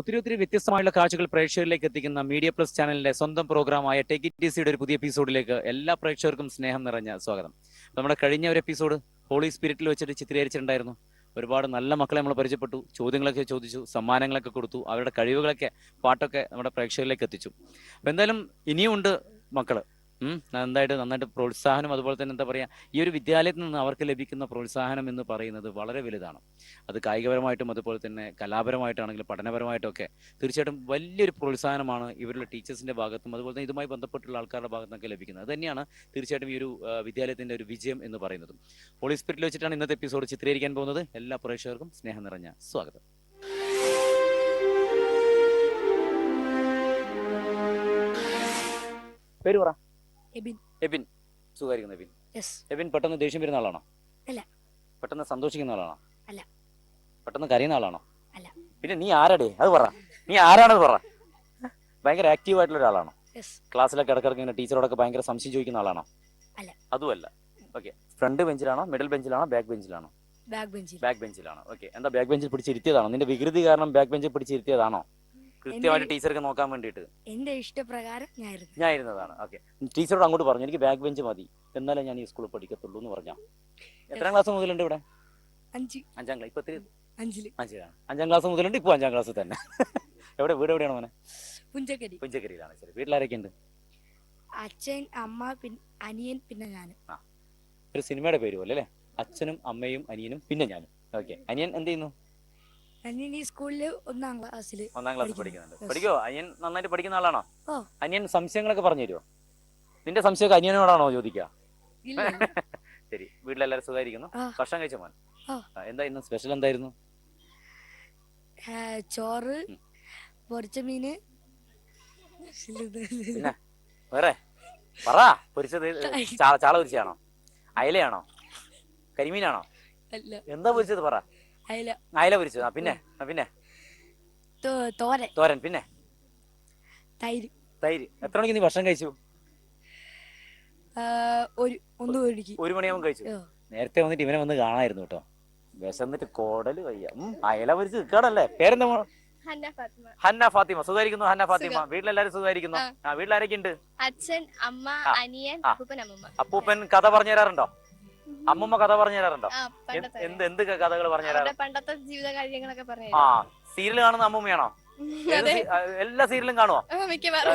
ഒത്തിരി വ്യത്യസ്തമായുള്ള കാഴ്ചകൾ പ്രേക്ഷകരിലേക്ക് എത്തിക്കുന്ന മീഡിയ പ്ലസ് ചാനലിന്റെ സ്വന്തം പ്രോഗ്രാമായ ടേക്ക് ഇറ്റ് ഈസിയുടെ ഒരു പുതിയ എപ്പിസോഡിലേക്ക് എല്ലാ പ്രേക്ഷകർക്കും സ്നേഹം നിറഞ്ഞ സ്വാഗതം. നമ്മുടെ കഴിഞ്ഞ ഒരു എപ്പിസോഡ് ഹോളി സ്പിരിറ്റിൽ വെച്ചിട്ട് ചിത്രീകരിച്ചിട്ടുണ്ടായിരുന്നു. ഒരുപാട് നല്ല മക്കളെ നമ്മൾ പരിചയപ്പെട്ടു, ചോദ്യങ്ങളൊക്കെ ചോദിച്ചു, സമ്മാനങ്ങളൊക്കെ കൊടുത്തു, അവരുടെ കഴിവുകളൊക്കെ പാട്ടൊക്കെ നമ്മുടെ പ്രേക്ഷകരിലേക്ക് എത്തിച്ചു. അപ്പൊ എന്തായാലും ഇനിയും ഉണ്ട് മക്കള്. നന്നായിട്ട് പ്രോത്സാഹനം, അതുപോലെ തന്നെ എന്താ പറയുക, ഈ ഒരു വിദ്യാലയത്തിൽ നിന്ന് അവർക്ക് ലഭിക്കുന്ന പ്രോത്സാഹനം എന്ന് പറയുന്നത് വളരെ വലുതാണ്. അത് കായികപരമായിട്ടും അതുപോലെ തന്നെ കലാപരമായിട്ടാണെങ്കിലും പഠനപരമായിട്ടൊക്കെ തീർച്ചയായിട്ടും വലിയൊരു പ്രോത്സാഹനമാണ് ഇവരുടെ ടീച്ചേഴ്സിന്റെ ഭാഗത്തും അതുപോലെ തന്നെ ഇതുമായി ബന്ധപ്പെട്ടുള്ള ആൾക്കാരുടെ ഭാഗത്തൊക്കെ ലഭിക്കുന്നത്. അത് തന്നെയാണ് തീർച്ചയായിട്ടും ഈ ഒരു വിദ്യാലയത്തിന്റെ ഒരു വിജയം എന്ന് പറയുന്നത്. ഹോളി സ്പിരിറ്റിൽ വെച്ചിട്ടാണ് ഇന്നത്തെ എപ്പിസോഡ് ചിത്രീകരിക്കാൻ പോകുന്നത്. എല്ലാ പ്രേക്ഷകർക്കും സ്നേഹം നിറഞ്ഞ സ്വാഗതം. പേര് പറ. എബിൻ. സുഖമായിരിക്കുന്നു എബിൻ? എബിൻ പെട്ടെന്ന് ദേഷ്യം വരുന്ന ആളാണോ? അല്ല. പെട്ടെന്ന് സന്തോഷിക്കുന്ന ആളാണോ? അല്ല. പെട്ടെന്ന് കരയുന്ന ആളാണോ? അല്ല. പിന്നെ നീ ആരാടേ? അത് പറ, നീ ആരാണത് പറ. ഭയങ്കര ആക്റ്റീവ് ആയിട്ടുള്ള ഒരാളാണോ? ക്ലാസ്സിലൊക്കെ ഇടക്കിടക്ക് ഇങ്ങനെ ടീച്ചറോടൊക്കെ ഭയങ്കര സംശയം ചോദിക്കുന്ന ആളാണോ? അല്ല. അതുമല്ല. ഓക്കെ. ഫ്രണ്ട് ബെഞ്ചിലാണോ, മിഡിൽ ബെഞ്ചിലാണോ, ബാക്ക് ബെഞ്ചിലാണോ? ബാക്ക് ബെഞ്ചിലാണ്. ഓക്കെ. എന്താ ബാക്ക് ബെഞ്ചിൽ പിടിച്ചിരുത്തിയതാണോ? നിന്റെ വികൃതി കാരണം ബാക്ക് ബെഞ്ചിൽ പിടിച്ചിരുത്തിയതാണോ? കൃത്യമായിട്ട് ടീച്ചർക്ക് നോക്കാൻ വേണ്ടിയിട്ട് എന്റെ ഇഷ്ടപ്രകാരം ഞാൻ ഇരുന്നതാണ്. ഓക്കെ. ടീച്ചറോട് അങ്ങോട്ട് പറഞ്ഞു എനിക്ക് ബാക്ക് ബെഞ്ച് മതി, എന്നാലേ ഞാൻ ഈ സ്കൂളിൽ പഠിക്കത്തുള്ളൂ എന്ന് പറഞ്ഞാ. എത്രാം ക്ലാസ് മുതലുണ്ട് ഇവിടെ? 5ാം ക്ലാസ്. ഇപ്പൊ 5ലാണ്. 5ാം ക്ലാസ് മുതലുണ്ട്. ഇപ്പൊ 5ാം ക്ലാസ് തന്നെ. വീട് എവിടെയാണ് മോനെ? പുഞ്ചക്കരിയിലാണ്. ശരി. വീട്ടിലാരൊക്കെ ഉണ്ട്? അച്ഛൻ, അമ്മ, അനിയൻ, പിന്നെ ഞാൻ. ഒരു സിനിമയുടെ പേര് പോലെ അല്ലേ? അച്ഛനും അമ്മയും അനിയനും പിന്നെ ഞാനും. ഓക്കെ. അനിയൻ എന്ത് ചെയ്യുന്നു? അനിയൻ ഈ സ്കൂളില് 1ാം ക്ലാസ്സിൽ പഠിക്കുന്നുണ്ട്. പഠിക്കോ? അനിയൻ നന്നായിട്ട് പഠിക്കുന്ന ആളാണോ? അനിയൻ സംശയങ്ങളൊക്കെ പറഞ്ഞു തരുമോ? നിന്റെ സംശയമൊക്കെ അനിയനോടാണോ ചോദിക്കുക? ശരി. വീട്ടിലെല്ലാരും സുഖമായിരിക്കുന്നു? ഭക്ഷണം കഴിച്ച മോൻ? എന്താ ഇന്ന് സ്പെഷ്യൽ എന്തായിരുന്നു? ചോറ്, പൊരിച്ച മീന്. പിന്നെ വേറെ പറ. പൊരിച്ചത് ചാള പൊരിച്ചാണോ? അയലയാണോ? കരിമീനാണോ? എന്താ പൊരിച്ചത് പറ. അയല പൊരിച്ചത്. പിന്നെ പിന്നെ തോരൻ. പിന്നെ തൈര്. എത്ര മണിക്ക് നീ ഭക്ഷണം കഴിച്ചു? 1 മണിയാകുമ്പോൾ കഴിച്ചു. നേരത്തെ വന്നിട്ട് ഇവനെ വന്ന് കാണായിരുന്നു കേട്ടോ. വിശന്നിട്ട് കോടല് വയ്യ. അയല പൊരിച്ച് നിൽക്കാണല്ലേ. പേരെന്താ? ഹന്ന ഫാത്തിമ. സുഖമായിരിക്കുന്നു ഹന്ന ഫാത്തിമ? വീട്ടിലെല്ലാരും സുഖമായിരിക്കുന്നു? വീട്ടിലാരൊക്കെ ഉണ്ട്? അച്ഛൻ, അമ്മ, അനിയൻ, അപ്പൂപ്പൻ കഥ പറഞ്ഞു തരാറുണ്ടോ? അമ്മൂമ്മ കഥ പറഞ്ഞു തരാറുണ്ടോ? എന്ത് കഥകൾ പറഞ്ഞു തരാറുണ്ട്? പണ്ടത്തെ ജീവിത കാര്യങ്ങളൊക്കെ പറഞ്ഞു. സീരിയൽ കാണുന്ന അമ്മൂമ്മയാണോ? എല്ലാ സീരിയലും കാണുമോ?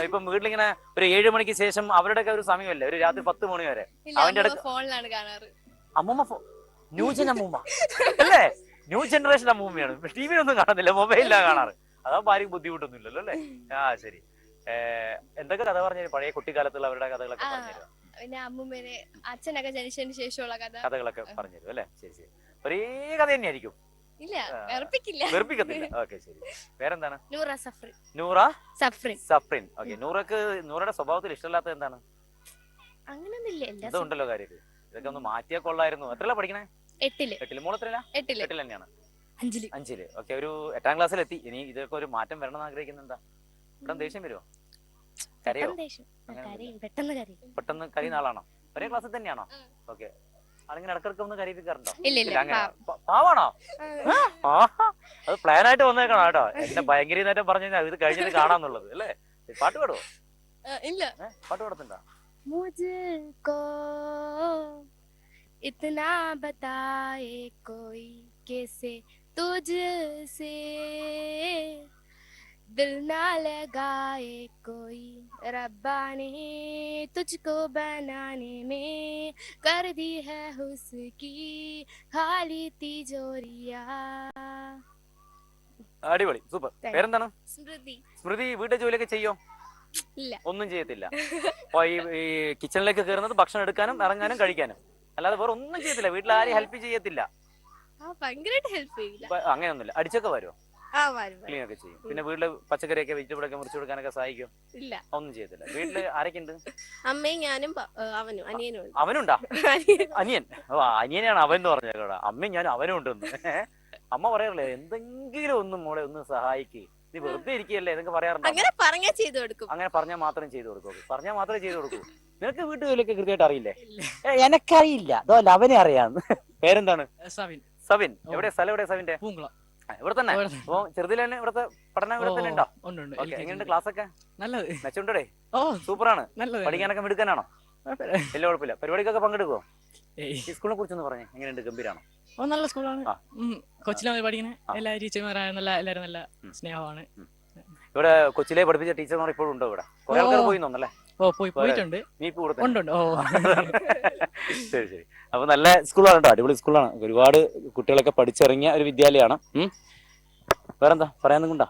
ഇപ്പം വീട്ടിലിങ്ങനെ ഒരു 7 മണിക്ക് ശേഷം അവരുടെ ഒരു സമയമല്ലേ, ഒരു രാത്രി 10 മണി വരെ. അവന്റെ അടുത്ത് ഫോണിലാണ് കാണാറ്. അമ്മൂമ്മ ന്യൂജൻ അമ്മൂമ്മ അല്ലേ? New generation അമ്മൂമ്മയാണ്. ടിവിയിലൊന്നും കാണുന്നില്ല, മൊബൈലിലാണ് കാണാറ്. അതാവുമ്പോ ആരും ബുദ്ധിമുട്ടൊന്നും ഇല്ലല്ലോ അല്ലേ? ശരി. എന്തൊക്കെ കഥ പറഞ്ഞു? പഴയ കുട്ടിക്കാലത്തുള്ള അവരുടെ കഥകളൊക്കെ പറഞ്ഞുതരുമോ? പിന്നെ അമ്മൂമ്മേനെ അച്ഛനൊക്കെ ജനിച്ചതിന് ശേഷമുള്ള കഥകളൊക്കെ പറഞ്ഞുതരും അല്ലേ? ശരി. ഒരേ കഥ തന്നെയായിരിക്കും. വെറുപ്പിക്കത്തില്ല. ഓക്കെ. ശരി. വേറെന്താണ്? നൂറ സഫ്രിൻ. ഓക്കെ. നൂറയുടെ സ്വഭാവത്തിൽ ഇഷ്ടമില്ലാത്തത് എന്താണ്? ഇതുണ്ടല്ലോ കാര്യം. ഇതൊക്കെ ഒന്ന് മാറ്റിയാ കൊള്ളായിരുന്നു. എത്രല്ല പഠിക്കണേ? 8ല്. മോളെത്രല്ല? 8ല് തന്നെയാണ്. 5ല്. ഓക്കെ. ഒരു 8ാം ക്ലാസ്സിലെത്തി. ഇനി ഇതൊക്കെ ഒരു മാറ്റം വരണം എന്ന് ആഗ്രഹിക്കുന്നത് എന്താ? ഇവിടെ ദേഷ്യം വരുമോ? കരയോ? പെട്ടെന്ന് കരയുന്ന ആളാണോ? ഒരേ ക്ലാസ്സിൽ തന്നെയാണോ? ഓക്കെ. ആളിങ്ങനെ ഇടക്കിടക്ക് ഒന്ന് കരയിപ്പിക്കാറുണ്ടോ? പാവാണോ? അത് പ്ലാനായിട്ട് വന്നേക്കണം കേട്ടോ. എന്നെ ഭയങ്കര നേരം പറഞ്ഞു കഴിഞ്ഞാൽ ഇത് കഴിഞ്ഞിട്ട് കാണാന്നുള്ളത് അല്ലേ? പാട്ട് പാടുവോ? ഇല്ല. പാട്ട് പാടത്തുണ്ടോ? इतना बताए कोई कैसे तुझसे दिल ना लगाए कोई रब्बा ने तुझको बनाने में कर दी है उसकी खाली तिजोरिया. അടിപൊളി. സൂപ്പർ. പേരെന്താണ്? സ്മൃതി. വീട്ടിലെ ജോലിയൊക്കെ ചെയ്യോ? ഇല്ല. ഒന്നും ചെയ്യത്തില്ല. അപ്പൊ ഈ കിച്ചണിലേക്ക് കയറുന്നത് ഭക്ഷണം എടുക്കാനും ഇറങ്ങാനും കഴിക്കാനും, അല്ലാതെ വേറെ ഒന്നും ചെയ്യത്തില്ല. വീട്ടിൽ ആരും ഹെൽപ്പ് ചെയ്യത്തില്ല? അങ്ങനെയൊന്നുമില്ല. അടിച്ചൊക്കെ വരുമോ? ക്ലീൻ ഒക്കെ ചെയ്യും. പിന്നെ വീട്ടില് പച്ചക്കറിയൊക്കെ വെജിറ്റബിൾ ഒക്കെ മുറിച്ചു കൊടുക്കാനൊക്കെ സഹായിക്കും? ഇല്ല. ഒന്നും ചെയ്യത്തില്ല. വീട്ടില് ആരൊക്കെ ഉണ്ട്? അമ്മയും ഞാനും അനിയനും. അവനുണ്ടാ? അനിയൻ. അനിയനാണ് അവൻ എന്ന് പറഞ്ഞേക്കോടാ. അമ്മയും ഞാനും അവനും ഉണ്ടെന്ന്. അമ്മ പറയാറില്ലേ എന്തെങ്കിലും ഒന്നും മോളെ ഒന്ന് സഹായിക്ക്, നീ വെറുതെ ഇരിക്കുകയല്ലേ എന്നൊക്കെ പറയാറുണ്ട്? അങ്ങനെ പറഞ്ഞാൽ ചെയ്തു കൊടുക്കും. അങ്ങനെ പറഞ്ഞാൽ മാത്രം ചെയ്തു കൊടുക്കൂ. പറഞ്ഞാൽ മാത്രമേ ചെയ്തു കൊടുക്കൂ. നിനക്ക് വീട്ടുജോലിയൊക്കെ കൃത്യമായിട്ട് അറിയില്ലേ? എനക്കറിയില്ല, അവനെ അറിയാന്ന്. പേരെന്താണ്? സവിൻ. എവിടെ സ്ഥലം? എവിടെ സവിന്റെ? ഇവിടെ തന്നെ. ഇവിടെ തന്നെ. അപ്പൊ ചെറുതിൽ തന്നെ ഇവിടുത്തെ പഠനം ഇവിടെ തന്നെ ഉണ്ടോ? ഉണ്ട് ഉണ്ട്. ഓക്കെ, എങ്ങനെയുണ്ട് ക്ലാസ് ഒക്കെ? നല്ലത്. മെച്ചുണ്ടേ? ഓ സൂപ്പറാണ്. നല്ലത്. പഠിക്കാനൊക്കെ മിടുക്കാനാണോ? കുഴപ്പമില്ല. വലിയ കുഴപ്പമില്ല. പരിപാടിക്കൊക്കെ പങ്കെടുക്കുവോ? ഏയ്. ഈ സ്കൂളിനെ കുറിച്ചൊന്ന് പറഞ്ഞേ, എങ്ങനെയുണ്ട്? ഗംഭീരാണോ? ഓ നല്ല സ്കൂളാണ്. ആ. കൊച്ചിലാണ് പഠിക്കണേ. ആ. എല്ലാ ടീച്ചർമാരായ എല്ലാവരും നല്ല സ്നേഹമാണ്. ഇവിടെ കൊച്ചിലെ പഠിപ്പിച്ച ടീച്ചർമാർ ഇപ്പോഴും ഉണ്ടോ ഇവിടെ? കുറെ ആൾക്കാർ പോയി തോന്നല്ലേ? ഓ പോയിട്ടുണ്ട്. നീ കൂടെ ഉണ്ട് ഉണ്ട്. ഓ ശരി ശരി. അപ്പൊ നല്ല സ്കൂളാണ് കേട്ടോ, അടിപൊളി സ്കൂളാണ്. ഒരുപാട് കുട്ടികളൊക്കെ പഠിച്ചിറങ്ങിയ ഒരു വിദ്യാലയമാണ്. വേറെന്താ പറയാന്നുണ്ടാ?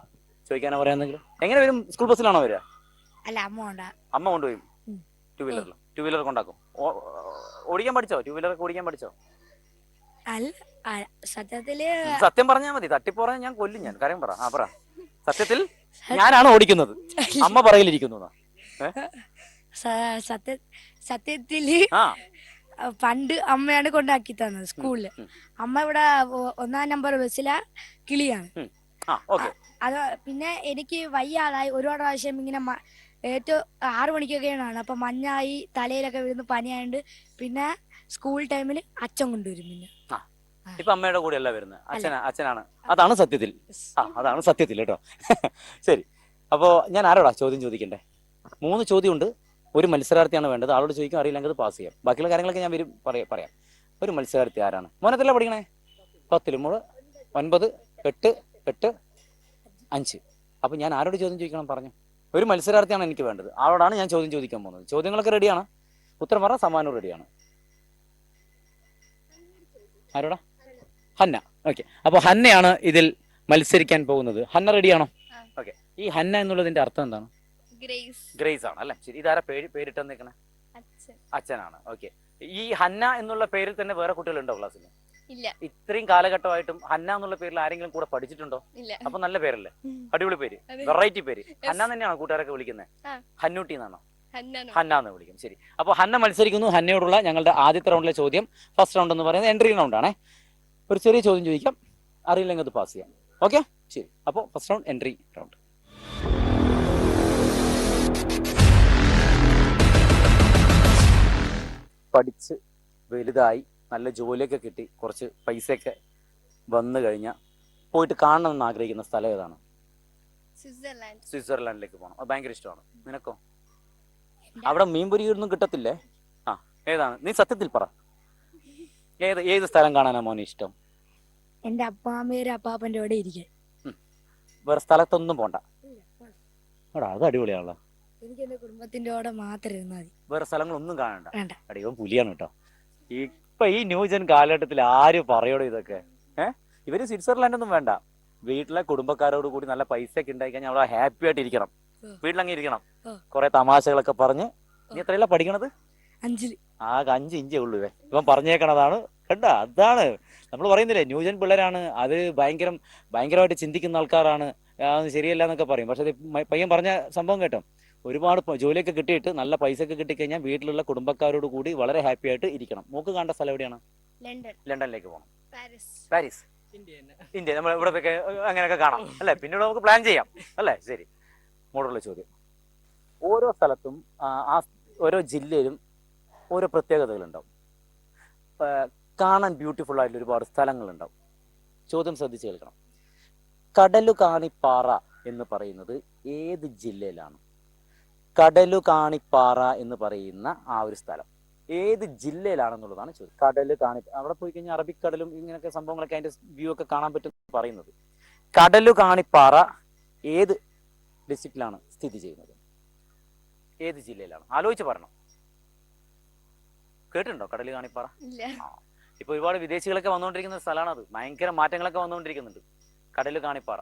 ചോദിക്കാനോ പറയാന്നെങ്കിലും? എങ്ങനെ വരും? സ്കൂൾ ബസ്സിലാണോ വരിക? അല്ല, അമ്മ ഉണ്ടാ. അമ്മ കൊണ്ടുപോയി. ടൂ വീലർ കൊണ്ടാക്കും. ഓടിക്കാൻ പഠിച്ചോ? ടൂ വീലർ ഒക്കെ ഓടിക്കാൻ പഠിച്ചോ? അല്ല, സത്യത്തില് സത്യം പറഞ്ഞാൽ മതി, തട്ടിപ്പറഞ്ഞാൽ ഞാൻ കൊല്ലും. ഞാൻ കാര്യം പറ. പറ. സത്യത്തിൽ ഞാനാണ് ഓടിക്കുന്നത്, അമ്മ പറയിലിരിക്കുന്നു. സത്യത്തില് ആ പണ്ട് അമ്മയാണ് കൊണ്ടാക്കി തന്നത് സ്കൂളില്. അമ്മ ഇവിടെ 1-ാം നമ്പർ ബസ്സിലെ കിളിയാണ്. അത് പിന്നെ എനിക്ക് വയ്യാതായി ഒരുപാട് പ്രാവശ്യം ഇങ്ങനെ ഏറ്റവും 6 മണിക്കൊക്കെയാണ്. അപ്പൊ മഞ്ഞായി തലയിലൊക്കെ വീഴുന്ന പനിയായോണ്ട് പിന്നെ സ്കൂൾ ടൈമിൽ അച്ഛൻ കൊണ്ടുവരും. പിന്നെ ഇപ്പൊ അമ്മയുടെ കൂടെ അല്ല വരുന്നത്, അച്ഛനാണ്. അതാണ് സത്യത്തിൽ. അതാണ് സത്യത്തിൽ കേട്ടോ. ശരി. അപ്പോ ഞാൻ ആരോടാ ചോദ്യം ചോദിക്കണ്ടേ? 3 ചോദ്യമുണ്ട്. ഒരു മത്സരാർത്ഥിയാണ് വേണ്ടത്. ആളോട് ചോദിക്കാൻ അറിയില്ലെങ്കിൽ അത് പാസ് ചെയ്യാം. ബാക്കിയുള്ള കാര്യങ്ങളൊക്കെ ഞാൻ പറയാം. ഒരു മത്സരാർത്ഥി ആരാണ്? മോനത്തല്ല പഠിക്കണേ? 10 മോള് 9, 8, 8, 5. അപ്പൊ ഞാൻ ആരോട് ചോദ്യം ചോദിക്കണം പറഞ്ഞു? ഒരു മത്സരാർത്ഥിയാണ് എനിക്ക് വേണ്ടത്. ആളോടാണ് ഞാൻ ചോദ്യം ചോദിക്കാൻ പോകുന്നത്. ചോദ്യങ്ങളൊക്കെ റെഡിയാണ്, ഉത്തരം പറഞ്ഞാൽ സമ്മാനം റെഡിയാണ്. ആരോടാ? ഹന്ന. ഓക്കെ, അപ്പൊ ഹന്നയാണ് ഇതിൽ മത്സരിക്കാൻ പോകുന്നത്. ഹന്ന റെഡിയാണോ? ഓക്കെ. ഈ ഹന്ന എന്നുള്ളതിന്റെ അർത്ഥം എന്താണ്? ഗ്രേസ് ആണ് അല്ലെ? ശരി. ഇതാരാ പേരിട്ടെന്ന് നിൽക്കണേ? അച്ഛനാണ്. ഓക്കെ. ഈ ഹന്ന എന്നുള്ള പേരിൽ തന്നെ വേറെ കുട്ടികളുണ്ടോ ക്ലാസ്സിൽ? ഇല്ല. ഇത്രയും കാലഘട്ടമായിട്ടും ഹന്ന എന്നുള്ള പേരിൽ ആരെങ്കിലും കൂടെ പഠിച്ചിട്ടുണ്ടോ? ഇല്ല. അപ്പൊ നല്ല പേരല്ലേ? അടിപൊളി പേര്, വെറൈറ്റി പേര്. ഹന്ന തന്നെയാണോ കൂട്ടുകാരൊക്കെ വിളിക്കുന്നത്? ഹന്നൂട്ടി എന്നാണോ? ഹന്ന എന്ന് വിളിക്കും. ശരി. അപ്പൊ ഹന്ന മത്സരിക്കുന്നു. ഹന്നയോടുള്ള ഞങ്ങളുടെ ആദ്യത്തെ റൗണ്ടിലെ ചോദ്യം, ഫസ്റ്റ് റൗണ്ട് എന്ന് പറയുന്നത് എൻട്രി റൗണ്ട് ആണേ. ഒരു ചെറിയ ചോദ്യം ചോദിക്കാം, അറിയില്ലെങ്കിൽ അത് പാസ് ചെയ്യാം. ഓക്കെ, ശരി. അപ്പോൾ ഫസ്റ്റ് റൗണ്ട് എൻട്രി റൗണ്ട്. പഠിച്ച് വലുതായി നല്ല ജോലിയൊക്കെ കിട്ടി കുറച്ച് പൈസയൊക്കെ വന്നു കഴിഞ്ഞാൽ പോയിട്ട് കാണണമെന്ന് ആഗ്രഹിക്കുന്ന സ്ഥലം ഏതാണ്? സ്വിറ്റ്സർലാൻഡിലേക്ക് പോകണം. അത് ഭയങ്കര ഇഷ്ടമാണ്. നിനക്കോ? അവിടെ മീൻപൊരി ഒന്നും കിട്ടത്തില്ലേ? ഏതാണ്? നീ സത്യത്തിൽ പറ. ഏത് സ്ഥലം കാണാനാ മോനെ ഇഷ്ടം? എന്റെ അപ്പാമ്മേരും അപ്പാപ്പന്റെ കൂടെ ഇരിക്കാൻ. വേറെ സ്ഥലത്തൊന്നും പോണ്ട. അത് അടിപൊളിയാണല്ലോ. എനിക്ക് എന്റെ കുടുംബത്തിന്റെ കൂടെ മാത്രം ഇരുന്നാൽ മതി. വേറെ സ്ഥലങ്ങളൊന്നും കാണണ്ട. വേണ്ട. അടിയോ പുലിയാണ് കേട്ടോ. ഇപ്പൊ ഈ ന്യൂജൻ കാലഘട്ടത്തിൽ ആര് പറയോടോ ഇതൊക്കെ? ഇവര് സ്വിറ്റ്സർലാൻഡ് ഒന്നും വേണ്ട. വീട്ടിലെ കുടുംബക്കാരോട് കൂടി നല്ല പൈസ ഒക്കെ ഉണ്ടായി കഴിഞ്ഞാൽ അവിടെ ഹാപ്പി ആയിട്ട് ഇരിക്കണം. വീട്ടിലങ്ങ് ഇരിക്കണം. കുറെ തമാശകളൊക്കെ പറഞ്ഞ്. നീ എത്രയല്ല പഠിക്കണത്? 5. ആകെ 5 ഇഞ്ചേ ഉള്ളൂ. ഇവൻ പറഞ്ഞേക്കണതാണ്. കണ്ട, അതാണ് നമ്മൾ പറയുന്നില്ലേ, ന്യൂജൻ പിള്ളേരാണ്. അത് ഭയങ്കരമായിട്ട് ചിന്തിക്കുന്ന ആൾക്കാരാണ്. ശരിയല്ല എന്നൊക്കെ പറയും. പക്ഷെ പയ്യൻ പറഞ്ഞ സംഭവം കേട്ടോ, ഒരുപാട് ജോലിയൊക്കെ കിട്ടിയിട്ട് നല്ല പൈസ ഒക്കെ കിട്ടിക്കഴിഞ്ഞാൽ വീട്ടിലുള്ള കുടുംബക്കാരോട് കൂടി വളരെ ഹാപ്പി ആയിട്ട് ഇരിക്കണം. മൂക്ക് കാണേണ്ട സ്ഥലം എവിടെയാണ്? ലണ്ടനിലേക്ക് പോകണം. Paris, India. നമ്മൾ ഇവിടെ അങ്ങനെയൊക്കെ കാണാം അല്ലെ? പിന്നീട് നമുക്ക് പ്ലാൻ ചെയ്യാം അല്ലെ? ശരി. മോഡുള്ള ചോദ്യം. ഓരോ സ്ഥലത്തും ഓരോ ജില്ലയിലും ഓരോ പ്രത്യേകതകളുണ്ടാവും. കാണാൻ ബ്യൂട്ടിഫുൾ ആയിട്ടുള്ള ഒരുപാട് സ്ഥലങ്ങളുണ്ടാവും. ചോദ്യം ശ്രദ്ധിച്ച് കേൾക്കണം. കടലുകാണിപ്പാറ എന്ന് പറയുന്നത് ഏത് ജില്ലയിലാണ്? കടലുകാണിപ്പാറ എന്ന് പറയുന്ന ആ ഒരു സ്ഥലം ഏത് ജില്ലയിലാണെന്നുള്ളതാണ് ചോദ്യം. അവിടെ പോയി കഴിഞ്ഞാൽ അറബിക്കടലും ഇങ്ങനെയൊക്കെ സംഭവങ്ങളൊക്കെ അതിന്റെ വ്യൂ ഒക്കെ കാണാൻ പറ്റും പറയുന്നത്. കടലുകാണിപ്പാറ ഏത് ഡിസ്ട്രിക്റ്റിലാണ് സ്ഥിതി ചെയ്യുന്നത്? ഏത് ജില്ലയിലാണ്? ആലോചിച്ച് പറയണം. കേട്ടിട്ടുണ്ടോ കടലുകാണിപ്പാറ? ഇപ്പൊ ഒരുപാട് വിദേശികളൊക്കെ വന്നുകൊണ്ടിരിക്കുന്ന സ്ഥലമാണ് അത്. ഭയങ്കര മാറ്റങ്ങളൊക്കെ വന്നുകൊണ്ടിരിക്കുന്നുണ്ട്. കടലുകാണിപ്പാറ.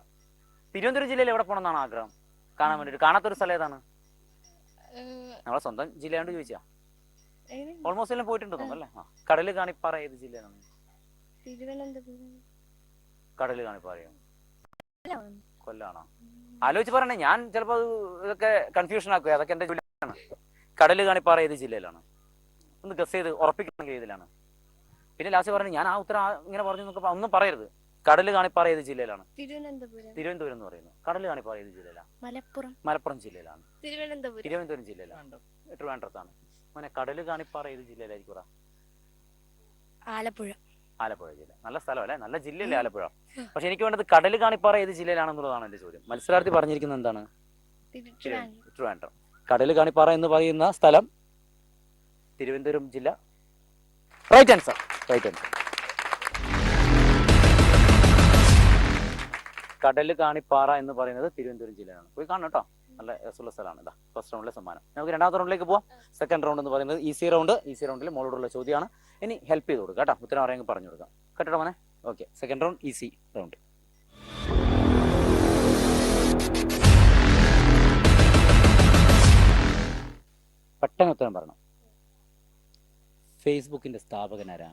തിരുവനന്തപുരം ജില്ലയിൽ എവിടെ പോകണം എന്നാണ് ആഗ്രഹം കാണാൻ വേണ്ടിട്ട്? കാണാത്തൊരു സ്ഥലം ഏതാണ്? നമ്മളെ സ്വന്തം ജില്ലയാണ്ട് ചോദിച്ചാ ഓൾമോസ്റ്റ് എല്ലാം പോയിട്ടുണ്ടോ അല്ലേ? കടലുകാണിപ്പാറ ഏത് ജില്ലയിലാണ്? കടലുകാണിപ്പാറയോ? കൊല്ലാണോ? ആലോചിച്ച് പറയണേ. ഞാൻ ചിലപ്പോ ഇതൊക്കെ കൺഫ്യൂഷൻ ആക്കുക. അതൊക്കെ എന്റെ ജോലിയാണ്. കടലുകാണിപ്പാറ ഏത് ജില്ലയിലാണ്? ഒന്ന് ഗസ് ചെയ്ത് ഉറപ്പിക്കണമെങ്കിൽ ഏതിലാണ്? പിന്നെ ലാസ്റ്റ് പറഞ്ഞു ഞാൻ ആ ഉത്തരം ഇങ്ങനെ പറഞ്ഞു നോക്കുമ്പോ ഒന്നും പറയരുത്. കടലുകാണിപ്പാറ ഏത് ജില്ലയിലാണ്? തിരുവനന്തപുരം എന്ന് പറയുന്നു. കടലുകാണിപ്പാറ ഏത് ജില്ലയിലാണ്? മലപ്പുറം ജില്ലയിലാണ്. തിരുവനന്തപുരം ജില്ലയിലാണ്. ട്രിവാൻഡ്രത്താണ്. മോനെ കടലുകാണിപ്പാറ ഏത് ജില്ലയിലായിരിക്കും? ആലപ്പുഴ. ആലപ്പുഴ ജില്ല. നല്ല സ്ഥലം അല്ലേ, നല്ല ജില്ലയല്ലേ ആലപ്പുഴ. പക്ഷെ എനിക്ക് വേണ്ടത് കടൽ കാണിപ്പാറ ഏത് ജില്ലയിലാണെന്നുള്ളതാണ് എന്റെ ചോദ്യം. മത്സരാർത്ഥി പറഞ്ഞിരിക്കുന്നത് എന്താണ്? ട്രിവാൻഡ്രം. കടൽ കാണിപ്പാറ എന്ന് പറയുന്ന സ്ഥലം തിരുവനന്തപുരം ജില്ല. Right answer. കടൽ കാണിപ്പാറ എന്ന് പറയുന്നത് തിരുവനന്തപുരം ജില്ലയാണ്. പോയി കാണണം കേട്ടോ, നല്ല രസമുള്ള സ്ഥലമാണ്. ഇതാ ഫസ്റ്റ് റൗണ്ടിലെ സമ്മാനം. നമുക്ക് രണ്ടാമത്തെ റൗണ്ടിലേക്ക് പോവാം. സെക്കൻഡ് റൗണ്ട് എന്ന് പറയുന്നത് ഈസി റൗണ്ടിൽ മോളോടുള്ള ചോദ്യമാണ്. ഇനി ഹെൽപ്പ് ചെയ്ത് കൊടുക്കുക കേട്ടോ, ഉത്തരം അറിയാമെങ്കിൽ പറഞ്ഞു കൊടുക്കാം കേട്ടോ മോനെ. Okay, second round easy round. പെട്ടെന്ന് ഉത്തരം പറയണം. ഫേസ്ബുക്കിന്റെ സ്ഥാപകൻ ആരാ?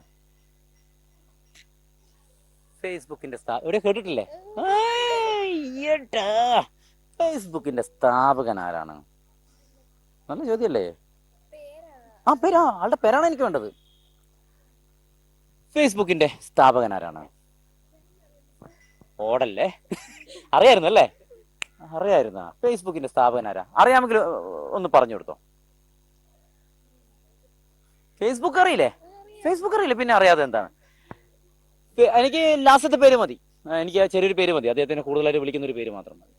ഫേസ്ബുക്കിന്റെ എവിടെ കേട്ടിട്ടില്ലേ? ഫേസ്ബുക്കിന്റെ സ്ഥാപകൻ ആരാണ്? നല്ല ചോദ്യല്ലേ? ആളുടെ പേരാണ് എനിക്ക് വേണ്ടത്. ഫേസ്ബുക്കിന്റെ സ്ഥാപകൻ ആരാണ്? ഓടല്ലേ, അറിയായിരുന്നു അല്ലേ? അറിയായിരുന്ന ഫേസ്ബുക്കിന്റെ സ്ഥാപകൻ ആരാ? അറിയാമെങ്കിൽ ഒന്ന് പറഞ്ഞു കൊടുത്തോ. ഫേസ്ബുക്ക് അറിയില്ലേ? പിന്നെ അറിയാതെ എന്താണ്? എനിക്ക് ലാസ്റ്റത്തെ പേര് മതി, എനിക്ക് ചെറിയൊരു പേര് മതി, അദ്ദേഹത്തിന് കൂടുതലായിട്ട് വിളിക്കുന്ന ഒരു പേര് മാത്രം മതി.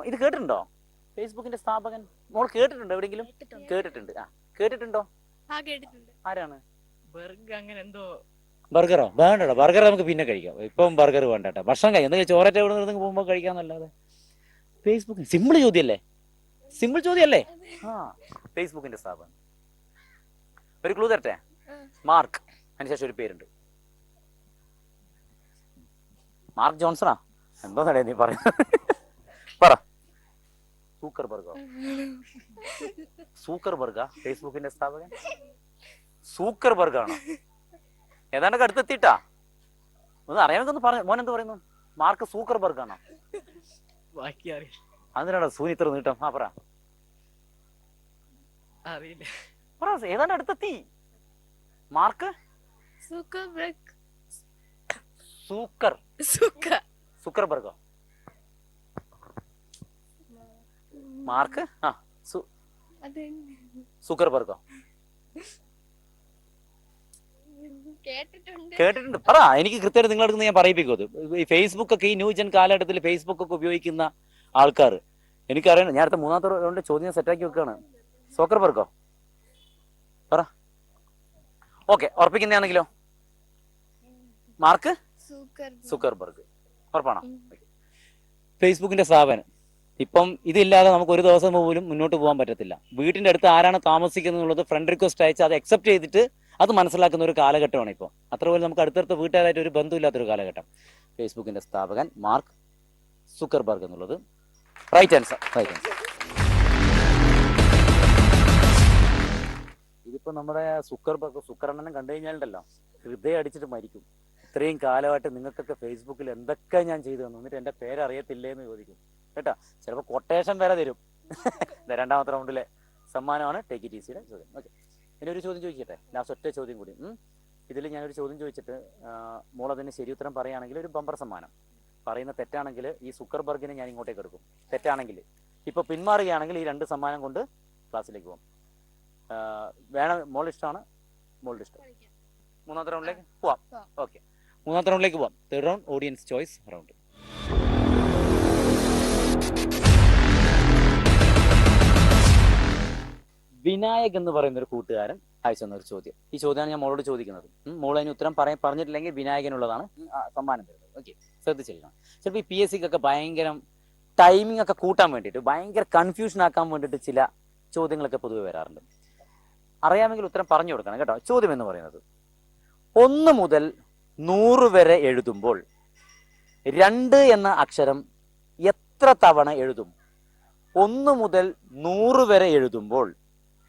ഇത് കേട്ടിട്ടുണ്ടോ? ഫേസ്ബുക്കിന്റെ സ്ഥാപകൻ മോൾ കേട്ടിട്ടുണ്ടോ? എവിടെയെങ്കിലും കേട്ടിട്ടുണ്ട്? കേട്ടിട്ടുണ്ടോ? ആരാണ്? ബർഗറോ? വേണ്ടോ, ബർഗർ നമുക്ക് പിന്നെ കഴിക്കാം. ഇപ്പം ബർഗർ വേണ്ട കേട്ടോ, ഭക്ഷണം കഴിക്കാം. എന്തെങ്കിലും ചോററ്റ എവിടെ നിന്ന് പോകുമ്പോൾ കഴിക്കാന്നല്ലാതെ. ഫേസ്ബുക്കിന് സിമ്പിൾ ചോദ്യല്ലേ? ഫേസ്ബുക്കിന്റെ സ്ഥാപകൻ. ഒരു ക്ലൂ തരട്ടെ? മാർക്ക്. അതിനുശേഷം ഒരു പേരുണ്ട്. മാർക്ക് ജോൺസണാ? എന്താ നീ പറയുന്നത്? പറ. സൂക്കർബർഗാ ഫേസ്ബുക്കിന്റെ സ്ഥാപകൻ? സൂക്കർബർഗാണോ? ഏതാണ്ടൊക്കെ അടുത്തെത്തിട്ടാ. ഒന്ന് അറിയാമെന്ന് പറഞ്ഞു. മോൻ എന്ത് പറയുന്നു? മാർക്ക് സൂക്കർബർഗാണോ? അതിനാണോ സൂനി ഇത്ര നീട്ടം? പറ. ഏതാണ്ട് അടുത്തെത്തി. മാർക്ക് സൂക്കർബർഗോ? മാർക്ക് സൂക്കർബർഗോ? കേട്ടിട്ടുണ്ട്. പറ, എനിക്ക് കൃത്യമായിട്ട് നിങ്ങളെടുക്കുന്ന ഞാൻ പറയിപ്പിക്കും. ഈ ഫേസ്ബുക്ക് ഒക്കെ, ഈ ന്യൂ ജൻ കാലഘട്ടത്തിൽ ഫേസ്ബുക്ക് ഒക്കെ ഉപയോഗിക്കുന്ന ആൾക്കാർ എനിക്കറിയണം. ഞാൻ അടുത്ത മൂന്നാമത്തെ റൗണ്ട് ചോദ്യം സെറ്റാക്കി വെക്കുകയാണ്. സൂക്കർബർഗോ? പറ. ഓക്കെ, ഉറപ്പിക്കുന്നതാണെങ്കിലോ? മാർക്ക് സൂക്കർബർഗ്. ഉറപ്പാണോ? ഫേസ്ബുക്കിന്റെ സ്ഥാപനം. ഇപ്പം ഇതില്ലാതെ നമുക്ക് ഒരു ദിവസം പോലും മുന്നോട്ട് പോകാൻ പറ്റത്തില്ല. വീട്ടിന്റെ അടുത്ത് ആരാണ് താമസിക്കുന്നത് എന്നുള്ളത് ഫ്രണ്ട് റിക്വസ്റ്റ് അയച്ച് അത് അക്സെപ്റ്റ് ചെയ്തിട്ട് അത് മനസ്സിലാക്കുന്ന ഒരു കാലഘട്ടമാണ് ഇപ്പോൾ. അത്രപോലെ നമുക്ക് അടുത്തടുത്ത വീട്ടുകാരായിട്ട് ഒരു ബന്ധമില്ലാത്തൊരു കാലഘട്ടം. ഫേസ്ബുക്കിന്റെ സ്ഥാപകൻ മാർക്ക് സൂക്കർബർഗ് എന്നുള്ളത് റൈറ്റ് ആൻസർ. ഇതിപ്പോ നമ്മുടെ സുക്കറണ്ണനെ കണ്ടു കഴിഞ്ഞാലുണ്ടല്ലോ ഹൃദയം അടിച്ചിട്ട് മരിക്കും. ഇത്രയും കാലമായിട്ട് നിങ്ങൾക്കൊക്കെ ഫേസ്ബുക്കിൽ എന്തൊക്കെ ഞാൻ ചെയ്തു തന്നു, എന്നിട്ട് എന്റെ പേരറിയത്തില്ലേ എന്ന് ചോദിക്കും കേട്ടാ. ചിലപ്പോൾ കൊട്ടേഷൻ വരെ തരും. രണ്ടാമത്തെ റൗണ്ടിലെ സമ്മാനമാണ് ടേക്ക് ഇറ്റ് ഈസിയുടെ ചോദ്യം. ഓക്കെ, ഇനി ഒരു ചോദ്യം ചോദിക്കട്ടെ, ലാസ്റ്റ് ഒറ്റ ചോദ്യം കൂടി. ഇതിൽ ഞാനൊരു ചോദ്യം ചോദിച്ചിട്ട് മോൾ അതിന് ശരി ഉത്തരം പറയുകയാണെങ്കിൽ ഒരു ബമ്പർ സമ്മാനം. പറയുന്ന തെറ്റാണെങ്കിൽ ഈ സുക്കർബർഗിനെ ഞാൻ ഇങ്ങോട്ടേക്ക് എടുക്കും. തെറ്റാണെങ്കിൽ ഇപ്പൊ പിന്മാറുകയാണെങ്കിൽ ഈ 2 സമ്മാനം കൊണ്ട് ക്ലാസ്സിലേക്ക് പോകും. വേണം, മോളുടെ ഇഷ്ടമാണ്, മോളുടെ ഇഷ്ടം. മൂന്നാമത്തെ റൗണ്ടിലേക്ക് പോവാം. ഓക്കെ, മൂന്നാമത്തെ റൗണ്ടിലേക്ക് പോവാം. Third round audience choice round. Vinayak എന്ന് പറയുന്ന ഒരു കൂട്ടുകാരൻ അയച്ചു തന്ന ഒരു ചോദ്യം. ഈ ചോദ്യമാണ് ഞാൻ മോളോട് ചോദിക്കുന്നത്. മോൾ അതിന് ഉത്തരം പറഞ്ഞിട്ടില്ലെങ്കിൽ വിനായകനുള്ളതാണ് സമ്മാനം തരുന്നത്. ഓക്കെ, ശ്രദ്ധിച്ചിരിക്കണം. ചിലപ്പോൾ ഈ PSC ക്കൊക്കെ ഭയങ്കര ടൈമിംഗ് ഒക്കെ കൂട്ടാൻ വേണ്ടിയിട്ട്, ഭയങ്കര കൺഫ്യൂഷൻ ആക്കാൻ വേണ്ടിയിട്ട് ചില ചോദ്യങ്ങളൊക്കെ പൊതുവെ വരാറുണ്ട്. അറിയാമെങ്കിൽ ഉത്തരം പറഞ്ഞു കൊടുക്കണം കേട്ടോ. ചോദ്യം എന്ന് പറയുന്നത് 1 മുതൽ 100 വരെ എഴുതുമ്പോൾ 2 എന്ന അക്ഷരം എത്ര തവണ എഴുതും? 1 മുതൽ 100 വരെ എഴുതുമ്പോൾ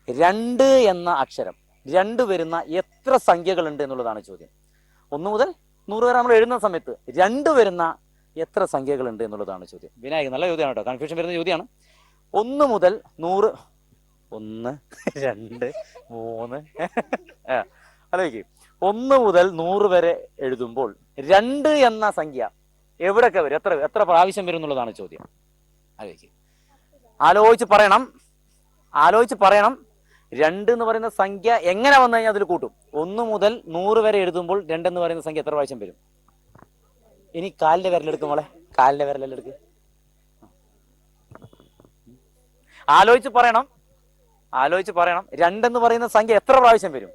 2 എന്ന അക്ഷരം 2 വരുന്ന എത്ര സംഖ്യകളുണ്ട് എന്നുള്ളതാണ് ചോദ്യം. 1 മുതൽ 100 വരെ നമ്മൾ എഴുതുന്ന സമയത്ത് 2 വരുന്ന എത്ര സംഖ്യകളുണ്ട് എന്നുള്ളതാണ് ചോദ്യം. വിനായകൻ, നല്ല ചോദ്യമാണ് കേട്ടോ, കൺഫ്യൂഷൻ വരുന്ന ചോദ്യമാണ്. 1 മുതൽ 100, 1, 2, 3 ആലോചിക്ക്. 1 മുതൽ 100 വരെ എഴുതുമ്പോൾ 2 എന്ന സംഖ്യ എവിടെയൊക്കെ വരും? എത്ര പ്രാവശ്യം വരും എന്നുള്ളതാണ് ചോദ്യം. ആലോചിക്ക്, ആലോചിച്ച് പറയണം. രണ്ട് എന്ന് പറയുന്ന സംഖ്യ എങ്ങനെ വന്നു കഴിഞ്ഞാൽ അതിൽ കൂട്ടും? 1 മുതൽ 100 വരെ എഴുതുമ്പോൾ 2 എന്ന് പറയുന്ന സംഖ്യ എത്ര പ്രാവശ്യം വരും? ഇനി കാലിന്റെ വിരലെടുക്കും മോളെ, കാലിന്റെ വിരലെല്ലാം എടുക്ക്. ആലോചിച്ച് പറയണം, ആലോചിച്ച് പറയണം. 2 എന്ന് പറയുന്ന സംഖ്യ എത്ര പ്രാവശ്യം വരും?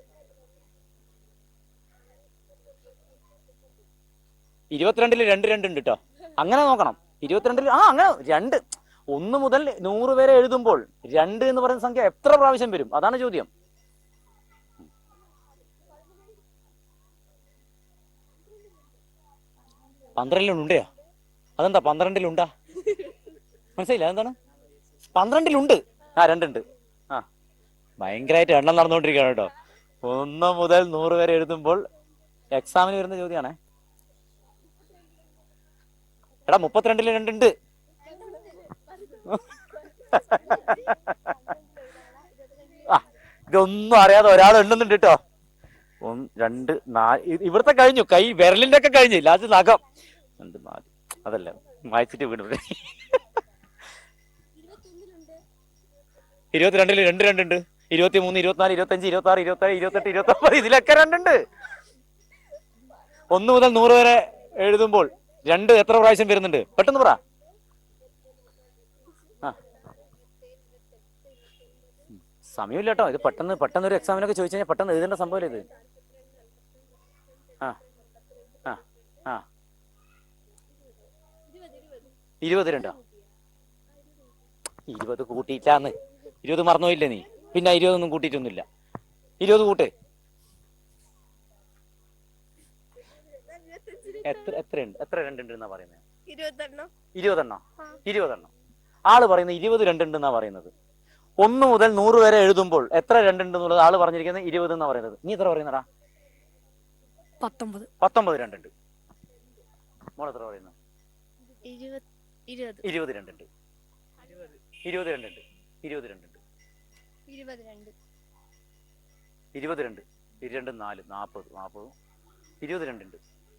22-ൽ 2 ഉണ്ട് കേട്ടോ, അങ്ങനെ നോക്കണം. 22-ൽ അങ്ങനെ 2. 1 മുതൽ 100 വരെ എഴുതുമ്പോൾ 2 എന്ന് പറയുന്ന സംഖ്യ എത്ര പ്രാവശ്യം വരും? അതാണ് ചോദ്യം. പന്ത്രണ്ടിലുണ്ടോ? അതെന്താ 12-ലുണ്ടാ? മനസ്സിലായില്ല അതെന്താണ്? 12-ലുണ്ട്. 2 ഉണ്ട്. ഭയങ്കരമായിട്ട് എണ്ണം നടന്നുകൊണ്ടിരിക്കുകയാണ് കേട്ടോ. 1 മുതൽ 100 വരെ എഴുതുമ്പോൾ എക്സാമിന് വരുന്ന ചോദ്യമാണേ. എടാ 32-ൽ 2 ഉണ്ട്. ഇതൊന്നും അറിയാതെ ഒരാൾ എണ്ണുന്നുണ്ട് കേട്ടോ. 1 2 4 ഇവിടുത്തെ കഴിഞ്ഞു, കൈ വിരലിന്റെ ഒക്കെ കഴിഞ്ഞു, ലാസ്റ്റ് നഖം. 2 4 അതല്ല വായിച്ചിട്ട് വീട്. 22-ൽ 2 ഉണ്ട്. 23 24 25 26 27 28 29 ഇതിലൊക്കെ 2 ഉണ്ട്. 1 മുതൽ 100 വരെ എഴുതുമ്പോൾ 2 എത്ര പ്രാവശ്യം വരുന്നുണ്ട്? പെട്ടെന്ന് പറ. സമയമില്ല കേട്ടോ, ഇത് പെട്ടെന്ന് ഒരു എക്സാമിനൊക്കെ ചോദിച്ചു കഴിഞ്ഞാൽ പെട്ടെന്ന് എഴുതേണ്ട സംഭവം ഇത്. 22 20 കൂട്ടിയിട്ടാന്ന്. 20 മറന്നോയില്ലേ നീ? പിന്നെ 20 ഒന്നും കൂട്ടിയിട്ടൊന്നുമില്ല. 20 കൂട്ട്. എത്ര 2 ഉണ്ട് എന്നാ പറയുന്നത്? 20 ആള് പറയുന്നത് 22 ഉണ്ടെന്നാ പറയുന്നത്. 1 മുതൽ 100 വരെ എഴുതുമ്പോൾ എത്ര 2 ഉണ്ടെന്നുള്ളത് ആള് പറഞ്ഞിരിക്കുന്നത് 20 എന്നാ പറയുന്നത്. നീ എത്ര പറയുന്നടാ? 19 2 ഉണ്ട്. മോൾ എത്ര പറയുന്നത്? 22 ഉണ്ട്. 22 ഉണ്ട്. 22 ഉണ്ട്. 22 22 4 40 22 ഉണ്ട്.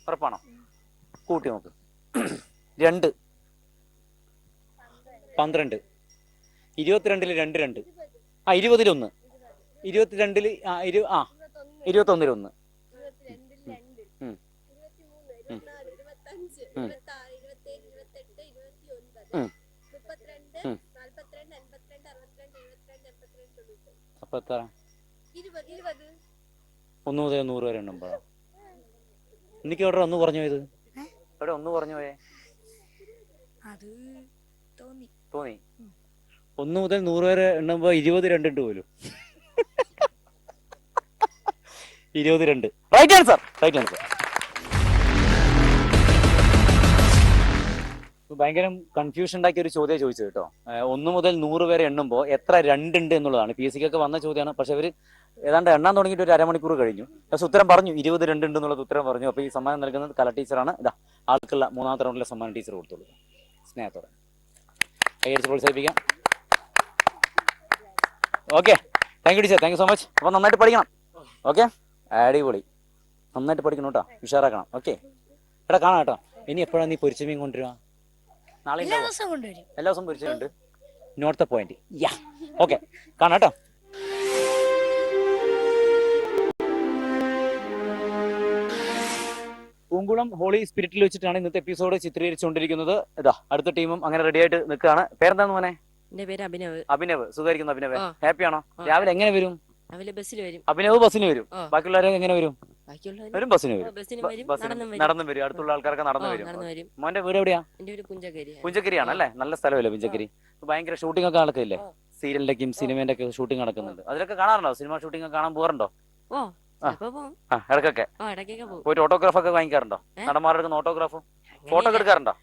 ഉറപ്പാണോ? കൂട്ടി നോക്ക്. 2 12 22-ൽ 2 2 20-ൽ 1 22-ൽ 21-ൽ 1 അപ്പൊ എത്ര? 1 മുതൽ 100 വരെ എണ്ണുമ്പോഴാ? എനിക്ക് എവിടെ 1 പറഞ്ഞു പോയത്? എവിടെ 1 പറഞ്ഞു പോയേ? തോന്നി 1 മുതൽ 100 വരെ എണ്ണുമ്പോ 22 ഉണ്ട് പോലും. 22. Right answer. ഭയങ്കര കൺഫ്യൂഷൻ ഉണ്ടാക്കിയ ഒരു ചോദ്യം ചോദിച്ചത് കേട്ടോ. 1 മുതൽ 100 വരെ എണ്ണുമ്പോൾ എത്ര 2 ഉണ്ട് എന്നുള്ളതാണ്. PSC ക്കൊക്കെ വന്ന ചോദ്യമാണ്. പക്ഷെ അവര് ഏതാണ്ട് എണ്ണാൻ തുടങ്ങിയിട്ട് ഒരു അരമണിക്കൂർ കഴിഞ്ഞു. പക്ഷെ ഉത്തരം പറഞ്ഞു, 22 ഉണ്ട് എന്നുള്ളത് ഉത്തരം പറഞ്ഞു. അപ്പൊ ഈ സമ്മാനം നൽകുന്നത് കല ടീച്ചറാണ്. ഇതാ ആൾക്കുള്ള 3ാമത്തെ റൗണ്ടിലെ സമ്മാനം ടീച്ചർ കൊടുത്തോളൂ. സ്നേഹത്തോടെ കൈയടിച്ച് പ്രോത്സാഹിപ്പിക്കാം. Okay, thank you teacher, thank you so much. അപ്പൊ നന്നായിട്ട് പഠിക്കണം. ഓക്കെ, അടിപൊളി, നന്നായിട്ട് പഠിക്കണം കേട്ടോ, ഉഷാറാക്കണം. ഓക്കെ, എടാ കാണാം കേട്ടോ. ഇനി എപ്പോഴാണ് നീ പൊരിച്ചമീൻ കൊണ്ടുവരിക? നാളെ എല്ലാ ദിവസവും പൊരിച്ചിട്ടുണ്ട്. Note the point. Yeah, okay, കാണാം കേട്ടോ. പൂങ്കുളം ഹോളി സ്പിരിറ്റിൽ വെച്ചിട്ടാണ് ഇന്നത്തെ എപ്പിസോഡ് ചിത്രീകരിച്ചുകൊണ്ടിരിക്കുന്നത്. ഇതാ അടുത്ത ടീമും അങ്ങനെ റെഡി ആയിട്ട് നിൽക്കുകയാണ്. പേരെന്താന്ന് മോനെ? എന്റെ പേര് അഭിനവ്. അഭിനവ്, സുഖമായിരിക്കുന്നു അഭിനവ്? ഹാപ്പിയാണോ? രാവിലെ എങ്ങനെ വരും? രാവിലെ ബസ്സിൽ വരും. അഭിനവ് ബസ്സിന് വരും. ബാക്കിയുള്ളവരെ എങ്ങനെ വരും? ബാക്കിയുള്ളവരും ബസ്സിന് വരും. നടന്നും വരും. അടുത്തുള്ള ആൾക്കാരൊക്കെ നടന്നു വരും. മോന്റെ വീട് എവിടെയാ? എന്റെ വീട് പുഞ്ചക്കരി. പുഞ്ചക്കരിയാണ് അല്ലേ? നല്ല സ്ഥലമല്ലേ പുഞ്ചക്കരി? ഭയങ്കര ഷൂട്ടിംഗ് ഒക്കെ നടക്കില്ലേ? സീരിയലിന്റെയും സിനിമേന്റെ ഒക്കെ ഷൂട്ടിംഗ് നടക്കുന്നുണ്ട്. അതിലൊക്കെ കാണാറുണ്ടോ? സിനിമ ഷൂട്ടിംഗ് ഒക്കെ കാണാൻ പോകാറുണ്ടോ? ഇടയ്ക്കൊക്കെ പോയിട്ട് ഓട്ടോഗ്രാഫ് ഒക്കെ വാങ്ങിക്കാറുണ്ടോ? നടന്മാരെടുക്കുന്ന ഓട്ടോഗ്രാഫും ഫോട്ടോ ഒക്കെ എടുക്കാറുണ്ടോ?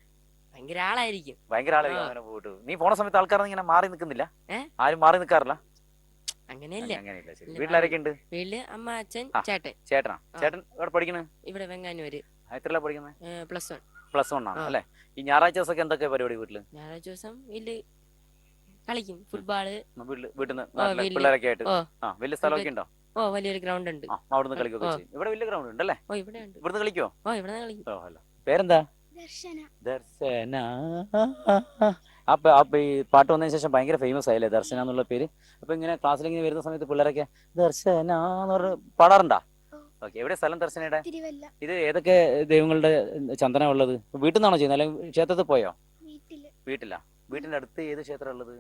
ഭയങ്കര ആളായിരിക്കും. അങ്ങനെ പോയിട്ട് നീ പോണ സമയത്ത് ആൾക്കാർ ഇങ്ങനെ മാറി നിൽക്കുന്നില്ല? ആരും മാറി നിൽക്കാറില്ല? അങ്ങനെയല്ല. വീട്ടിലാരൊക്കെ ഉണ്ട്? വീട്ടില് അമ്മ, അച്ഛൻ, ചേട്ടൻ. ചേട്ടൻ ഇവിടെ പഠിക്കണേ? ഇവിടെ വെങ്ങാനൂര്. എത്രയാ പഠിക്കുന്നത്? +1 ആണ് അല്ലേ? ഈ ഞായറാഴ്ച ദിവസമൊക്കെ എന്തൊക്കെ പരിപാടി വീട്ടില്? ഞായറാഴ്ച ദിവസം വീട്ടില് കളിക്കും, ഫുട്ബോള്. വീട്ടിൽ നിന്ന് പിള്ളേരൊക്കെ ആയിട്ട്? വലിയ സ്ഥലമൊക്കെ ഉണ്ടോ? വലിയൊരു ഗ്രൗണ്ട് ഉണ്ട്. അവിടുന്ന് കളിക്കൊക്കെ ചെയ്യും. ഇവിടെ വലിയ ഗ്രൗണ്ട് ഉണ്ട് അല്ലേ? ഇവിടെ ഉണ്ട്. ഇവിടുന്ന് കളിക്കോ? ഇവിടെ കളിക്കും. പേരെന്താ? ദർശന. ഈ പാട്ട് വന്നതിന് ശേഷം ഭയങ്കര ഫേമസ് ആയില്ലേ ദർശന എന്നുള്ള പേര്. അപ്പൊ ഇങ്ങനെ ക്ലാസ്സിലിങ്ങനെ വരുന്ന സമയത്ത് പിള്ളേരൊക്കെ ദർശന എന്ന് പറഞ്ഞ് പാടാറുണ്ടാ? ഓക്കെ, എവിടെ സ്ഥലം ദർശനയുടെ? ഇത് ഏതൊക്കെ ദൈവങ്ങളുടെ ചന്ദനം ഉള്ളത്? വീട്ടിൽ നിന്നാണോ ചെയ്യുന്നത് അല്ലെങ്കിൽ ക്ഷേത്രത്തിൽ പോയോ? വീട്ടിലാ. വീട്ടിന്റെ അടുത്ത് ഏത് ക്ഷേത്രം ഉള്ളത്?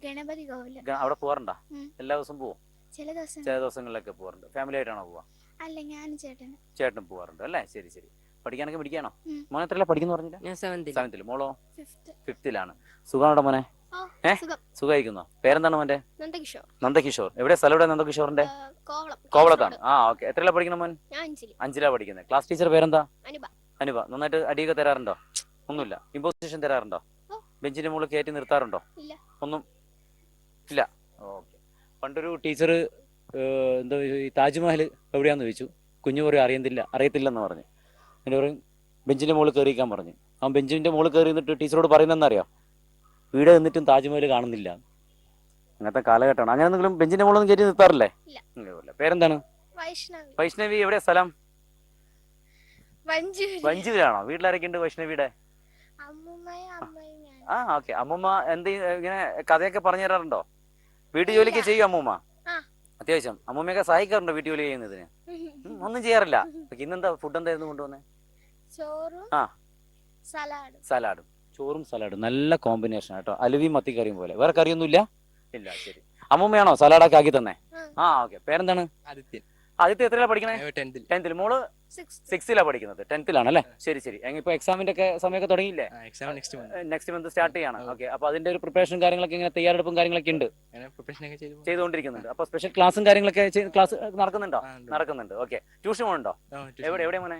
ഗണപതി കോവില്. അവിടെ പോവാറുണ്ടാ? എല്ലാ ദിവസവും പോവും? ചില ദിവസം ചില ദിവസങ്ങളിലൊക്കെ പോവാറുണ്ട്. ഫാമിലി ആയിട്ടാണോ പോവാ? അല്ല, ഞാൻ ചേട്ടനും പോവാറുണ്ട് അല്ലേ? ശരി ശരി. പഠിക്കാനൊക്കെ പഠിക്കാണോ? മോനെ എത്രയല്ല പഠിക്കുന്നു പറഞ്ഞിട്ട്? ഞാൻ 7th. 7th. മോളോ? 5th. സുഖമാണോ മോനെ? സുഖമായിരിക്കുന്നോ? പേരെന്താണ് മോന്റെ? നന്ദകിഷോർ. എവിടെ സ്ഥലം? എവിടെ നന്ദകിഷോറിന്റെ? കോവളത്താണ്. ഓക്കെ. എത്രയല്ല പഠിക്കണം മോൻ? 5ലാ പഠിക്കുന്നത്. ക്ലാസ് ടീച്ചർ പേരെന്താ? അനുപ. നന്നായിട്ട് അടിയൊക്കെ തരാറുണ്ടോ? ഒന്നുമില്ല. ഇമ്പോസിഷൻ തരാറുണ്ടോ? ബെഞ്ചിന്റെ മുകളിൽ കയറ്റി നിർത്താറുണ്ടോ? ഒന്നും ഇല്ല. ഓക്കെ. പണ്ടൊരു ടീച്ചർ എന്താ ഈ താജ്മഹൽ എവിടെയാന്ന് ചോദിച്ചു. കുഞ്ഞു പറയും അറിയത്തില്ലെന്ന് പറഞ്ഞു. പിന്നെ പറയും ബെഞ്ചിന്റെ മുകളിൽ കയറിയിരിക്കാൻ പറഞ്ഞു. അവൻ ബെഞ്ചിന്റെ മുകളിൽ കയറി നിന്നിട്ട് ടീച്ചറോട് പറയുന്നതെന്നറിയോ? വീട് നിന്നിട്ടും താജ്മഹൽ കാണുന്നില്ല. അങ്ങനത്തെ കാലഘട്ടമാണ്. അങ്ങനെ എന്തെങ്കിലും ബെഞ്ചിന്റെ മുകളിൽ കയറ്റി നിർത്താറില്ലേ? പേരെന്താണ്? വൈഷ്ണവി. എവിടെയാ സ്ഥലം? വഞ്ചിയിലാണോ? വീട്ടിലാരൊക്കെ ഉണ്ട് വൈഷ്ണവിയുടെ? ഓക്കെ. അമ്മൂമ്മ എന്ത് ഇങ്ങനെ കഥയൊക്കെ പറഞ്ഞു തരാറുണ്ടോ? വീട്ടു ജോലിക്ക് ചെയ്യും അമ്മൂമ്മ? അത്യാവശ്യം. അമ്മൂമ്മയൊക്കെ സഹായിക്കാറുണ്ടോ വീട്ടു ജോലി ചെയ്യുന്നതിന്? ഒന്നും ചെയ്യാറില്ല. ഇന്നെന്താ ഫുഡ് എന്തായിരുന്നു കൊണ്ടുവന്നേ? സലാഡും. ചോറും സലാഡും നല്ല കോമ്പിനേഷൻ കേട്ടോ. അലുവി മത്തി കറിയും പോലെ. വേറെ കറിയൊന്നും ഇല്ല. ശരി. അമ്മൂമ്മയാണോ സലാഡൊക്കെ ആക്കി തന്നെ? ഓക്കെ. പേരെന്താണ്? ആദ്യത്തെ എത്രയാണ് പഠിക്കണേ? 10th. മോള് 6ലാ പഠിക്കുന്നത്. 10th അല്ലേ? ശരി ശരി. ഇപ്പൊ എക്സാമിന്റെ ഒക്കെ സമയമൊക്കെ തുടങ്ങിയില്ലേ? നെക്സ്റ്റ് മന്ത് സ്റ്റാർട്ട് ചെയ്യാണ്. ഓക്കെ. അപ്പൊ അതിന്റെ ഒരു പ്രിപ്പറേഷൻ കാര്യങ്ങളൊക്കെ ഇങ്ങനെ തയ്യാറെടുപ്പും കാര്യങ്ങളൊക്കെ ഉണ്ട്, ചെയ്തുകൊണ്ടിരിക്കുന്നുണ്ട്. അപ്പൊ സ്പെഷ്യൽ ക്ലാസ്സും കാര്യങ്ങളൊക്കെ ക്ലാസ് നടക്കുന്നുണ്ട്. ഓക്കെ. ട്യൂഷൻ പോകണുണ്ടോ? എവിടെ മോനെ?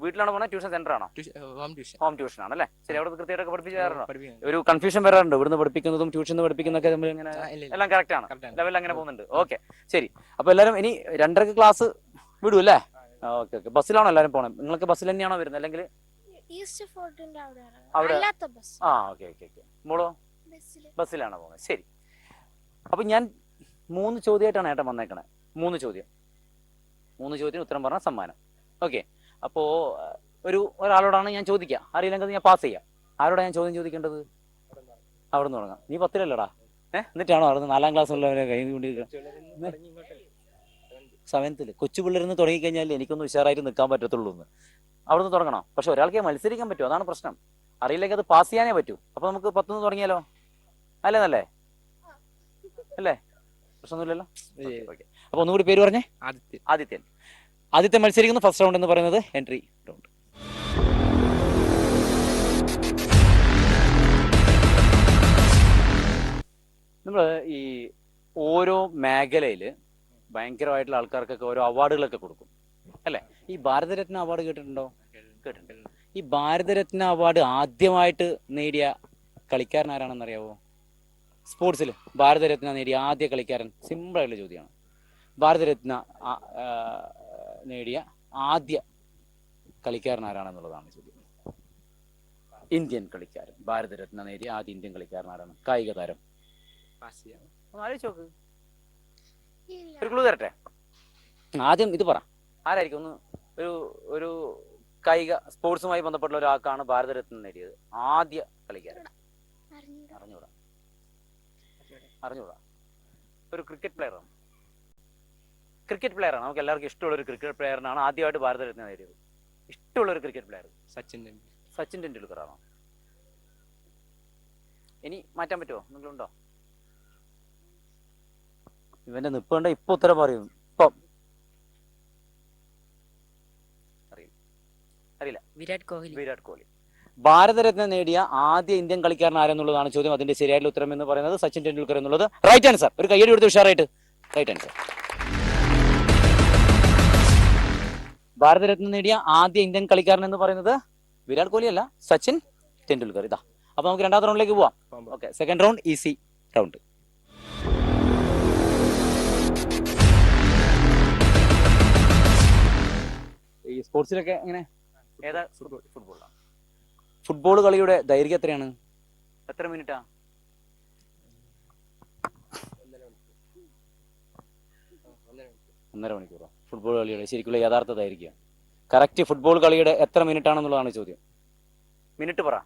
വീട്ടിലാണോ പോണേ? ട്യൂഷൻ സെന്റർ ആണോ? ഹോം ട്യൂഷൻ ആണല്ലേ? ശരി. അവിടെ കൃത്യമായിട്ടൊക്കെ പഠിപ്പിച്ചു തരാറുണ്ടോ? ഒരു കൺഫ്യൂഷൻ വരാറുണ്ട് ഇവിടുന്ന് പഠിപ്പിക്കുന്നതും ട്യൂഷൻ പഠിപ്പിക്കുന്നതൊക്കെ തമ്മിൽ ഇങ്ങനെ? എല്ലാം കറക്റ്റ് ആണ്. ലെവലിൽ അങ്ങനെ പോകുന്നുണ്ട്. ഓക്കെ. ശരി. അപ്പൊ എല്ലാവരും ഇനി 2:30 ക്ലാസ് വിടും അല്ലേ? ഓക്കെ. ബസ്സിലാണോ എല്ലാവരും പോണേ? നിങ്ങൾക്ക് ബസ്സിൽ തന്നെയാണോ വരുന്നത് അല്ലെങ്കിൽ അവിടെ? ഓക്കെ. മോളോ? ബസ്സിലാണോ പോകുന്നത്? ശരി. അപ്പൊ ഞാൻ 3 ചോദ്യമായിട്ടാണ് ഏട്ടൻ വന്നേക്കണേ. 3 ചോദ്യത്തിന് ഉത്തരം പറഞ്ഞ സമ്മാനം. ഓക്കെ. അപ്പോ ഒരാളോടാണ് ഞാൻ ചോദിക്കുക. അറിയില്ലെങ്കിൽ ഞാൻ പാസ് ചെയ്യാം. ആരോടാ ഞാൻ ചോദ്യം ചോദിക്കേണ്ടത്? അവിടെ നിന്ന് തുടങ്ങാം. നീ 10ലല്ലടാ? എന്നിട്ടാണോ അവിടെ 4ാം ക്ലാസ് ഉള്ളവരെ കൈ കൊണ്ടിരിക്കുക? 7th. കൊച്ചു പിള്ളേർന്ന് തുടങ്ങിക്കഴിഞ്ഞാൽ എനിക്കൊന്ന് ഉഷാറായിട്ട് നിൽക്കാൻ പറ്റത്തുള്ളൂ എന്ന്. അവിടെ നിന്ന് തുടങ്ങണം. പക്ഷെ ഒരാൾക്ക് മത്സരിക്കാൻ പറ്റും, അതാണ് പ്രശ്നം. അറിയില്ലെങ്കിൽ അത് പാസ് ചെയ്യാനേ പറ്റൂ. അപ്പൊ നമുക്ക് 10 തുടങ്ങിയാലോ? അല്ലേ? പ്രശ്നമൊന്നുമില്ലല്ലോ? ഓക്കെ. അപ്പൊ ഒന്നുകൂടി പേര് പറഞ്ഞേ. ആദിത്യൻ മത്സരിക്കുന്നു. ഫസ്റ്റ് റൗണ്ട് എന്ന് പറയുന്നത് എൻട്രി റൗണ്ട്. നമ്മൾ ഈ ഓരോ മേഖലയില് ഭയങ്കരമായിട്ടുള്ള ആൾക്കാർക്കൊക്കെ ഓരോ അവാർഡുകളൊക്കെ കൊടുക്കും അല്ലെ? ഈ ഭാരതരത്ന അവാർഡ് കേട്ടിട്ടുണ്ടോ? കേട്ടിട്ടുണ്ട്. ഈ ഭാരതരത്ന അവാർഡ് ആദ്യമായിട്ട് നേടിയ കളിക്കാരൻ ആരാണെന്ന് അറിയാവോ? സ്പോർട്സിൽ ഭാരതരത്ന നേടിയ ആദ്യ കളിക്കാരൻ? സിമ്പിൾ ആയിട്ടുള്ള ചോദ്യമാണ്. ഭാരതരത്ന നേടിയ ആദ്യ കളിക്കാരൻ ആരാണെന്നുള്ളതാണ് ചോദ്യം. ഇന്ത്യൻ കളിക്കാരൻ. ഭാരതരത്ന നേടിയ ആദ്യ ഇന്ത്യൻ കളിക്കാരൻ ആരാണ്? കായിക താരം. ആലോചിച്ച് നോക്ക്. ഒരു ക്ലൂ തരട്ടെ? ആദ്യം ഇത് പറ. ആരായിരിക്കും ഒരു കായിക സ്പോർട്സുമായി ബന്ധപ്പെട്ടുള്ള ഒരാൾക്കാണ് ഭാരതരത്ന നേടിയത് ആദ്യ കളിക്കാരൻ? അറിഞ്ഞൂടാ. ഒരു ക്രിക്കറ്റ് പ്ലെയറാണ്. നമുക്ക് എല്ലാവർക്കും ഇഷ്ടമുള്ള ഒരു ക്രിക്കറ്റ് പ്ലെയറിനാണ് ആദ്യമായിട്ട് ഭാരതരത്ന നേടിയത്. ഇഷ്ടമുള്ള ഒരു ക്രിക്കറ്റ് പ്ലെയർ സച്ചിൻ ടെണ്ടുൽക്കർ ആണോ? ഇനി മാറ്റാൻ പറ്റുമോ? നിങ്ങളുണ്ടോ? ഇവന്റെ നിപ്പുണ്ട്. ഇപ്പൊ ഉത്തരം പറയും. ഇപ്പം അറിയില്ല. വിരാട് കോഹ്ലി. ഭാരതരത്ന നേടിയ ആദ്യ ഇന്ത്യൻ കളിക്കാരൻ ആരെന്നുള്ളതാണ് ചോദ്യം. അതിന്റെ ശരിയായിട്ടുള്ള ഉത്തരം എന്ന് പറയുന്നത് സച്ചിൻ ടെണ്ടുൽക്കർ എന്നുള്ളത് റൈറ്റ് ആൻസർ. ഒരു കയ്യടി കൊടുത്ത് ഉഷാറായിട്ട്. Right answer. ഭാരതരത്ന നേടിയ ആദ്യ ഇന്ത്യൻ കളിക്കാരൻ എന്ന് പറയുന്നത് വിരാട് കോഹ്ലി അല്ല, സച്ചിൻ ടെണ്ടുൽക്കർ. ഇതാ. അപ്പൊ നമുക്ക് 2ാമത്തെ റൗണ്ടിലേക്ക് പോവാം. Okay. Second round easy round. ഈ സ്പോർട്സിലൊക്കെ എങ്ങനെ? ഏതാ? ഫുട്ബോളാണ്. ഫുട്ബോൾ കളിയുടെ ദൈർഘ്യം എത്രയാണ്? എത്ര മിനിറ്റാ? 1.5 മണിക്കൂറോ? ഫുട്ബോൾ കളിയുടെ ശരിക്കുള്ള യഥാർത്ഥ ദൈർഘ്യം കറക്റ്റ് ഫുട്ബോൾ കളിയുടെ എത്ര മിനിറ്റ് ആണെന്നുള്ളതാണ് ചോദ്യം. മിനിറ്റ് പറ.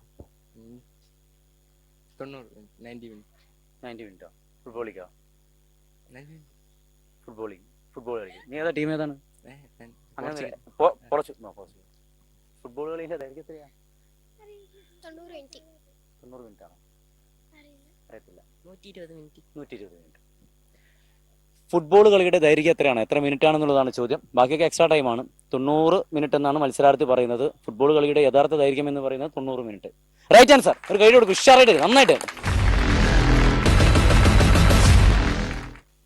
90 മിനിറ്റ് 90 മിനിറ്റോ? ഫുട്ബോളിക്കോ? 90 ഫുട്ബോളിങ് ഫുട്ബോൾ കളിക്കും. നീ ഏതാ ടീം ഏതാണ്? അങ്ങനെ ഫുട്ബോൾ കളിന്റെ ദൈർഘ്യം എത്രയാ? 90 മിനിറ്റ് ആണോ? അറിയത്തില്ല. 120 മിനിറ്റ്. 120 മിനിറ്റ്. ഫുട്ബോൾ കളിയുടെ ദൈർഘ്യം എത്രയാണ്, എത്ര മിനിറ്റ് ആണെന്നുള്ളതാണ് ചോദ്യം. ബാക്കിയൊക്കെ എക്സ്ട്രാ ടൈമാണ്. 90 മിനിറ്റ് എന്നാണ് മത്സരാർത്ഥി പറയുന്നത്. ഫുട്ബോൾ കളിയുടെ യഥാർത്ഥ ദൈർഘ്യം എന്ന് പറയുന്നത് 90 മിനിറ്റ്. Right answer. ഒരു കൈ കൊടുക്കും. ഉഷാറായിട്ട്, നന്നായിട്ട്.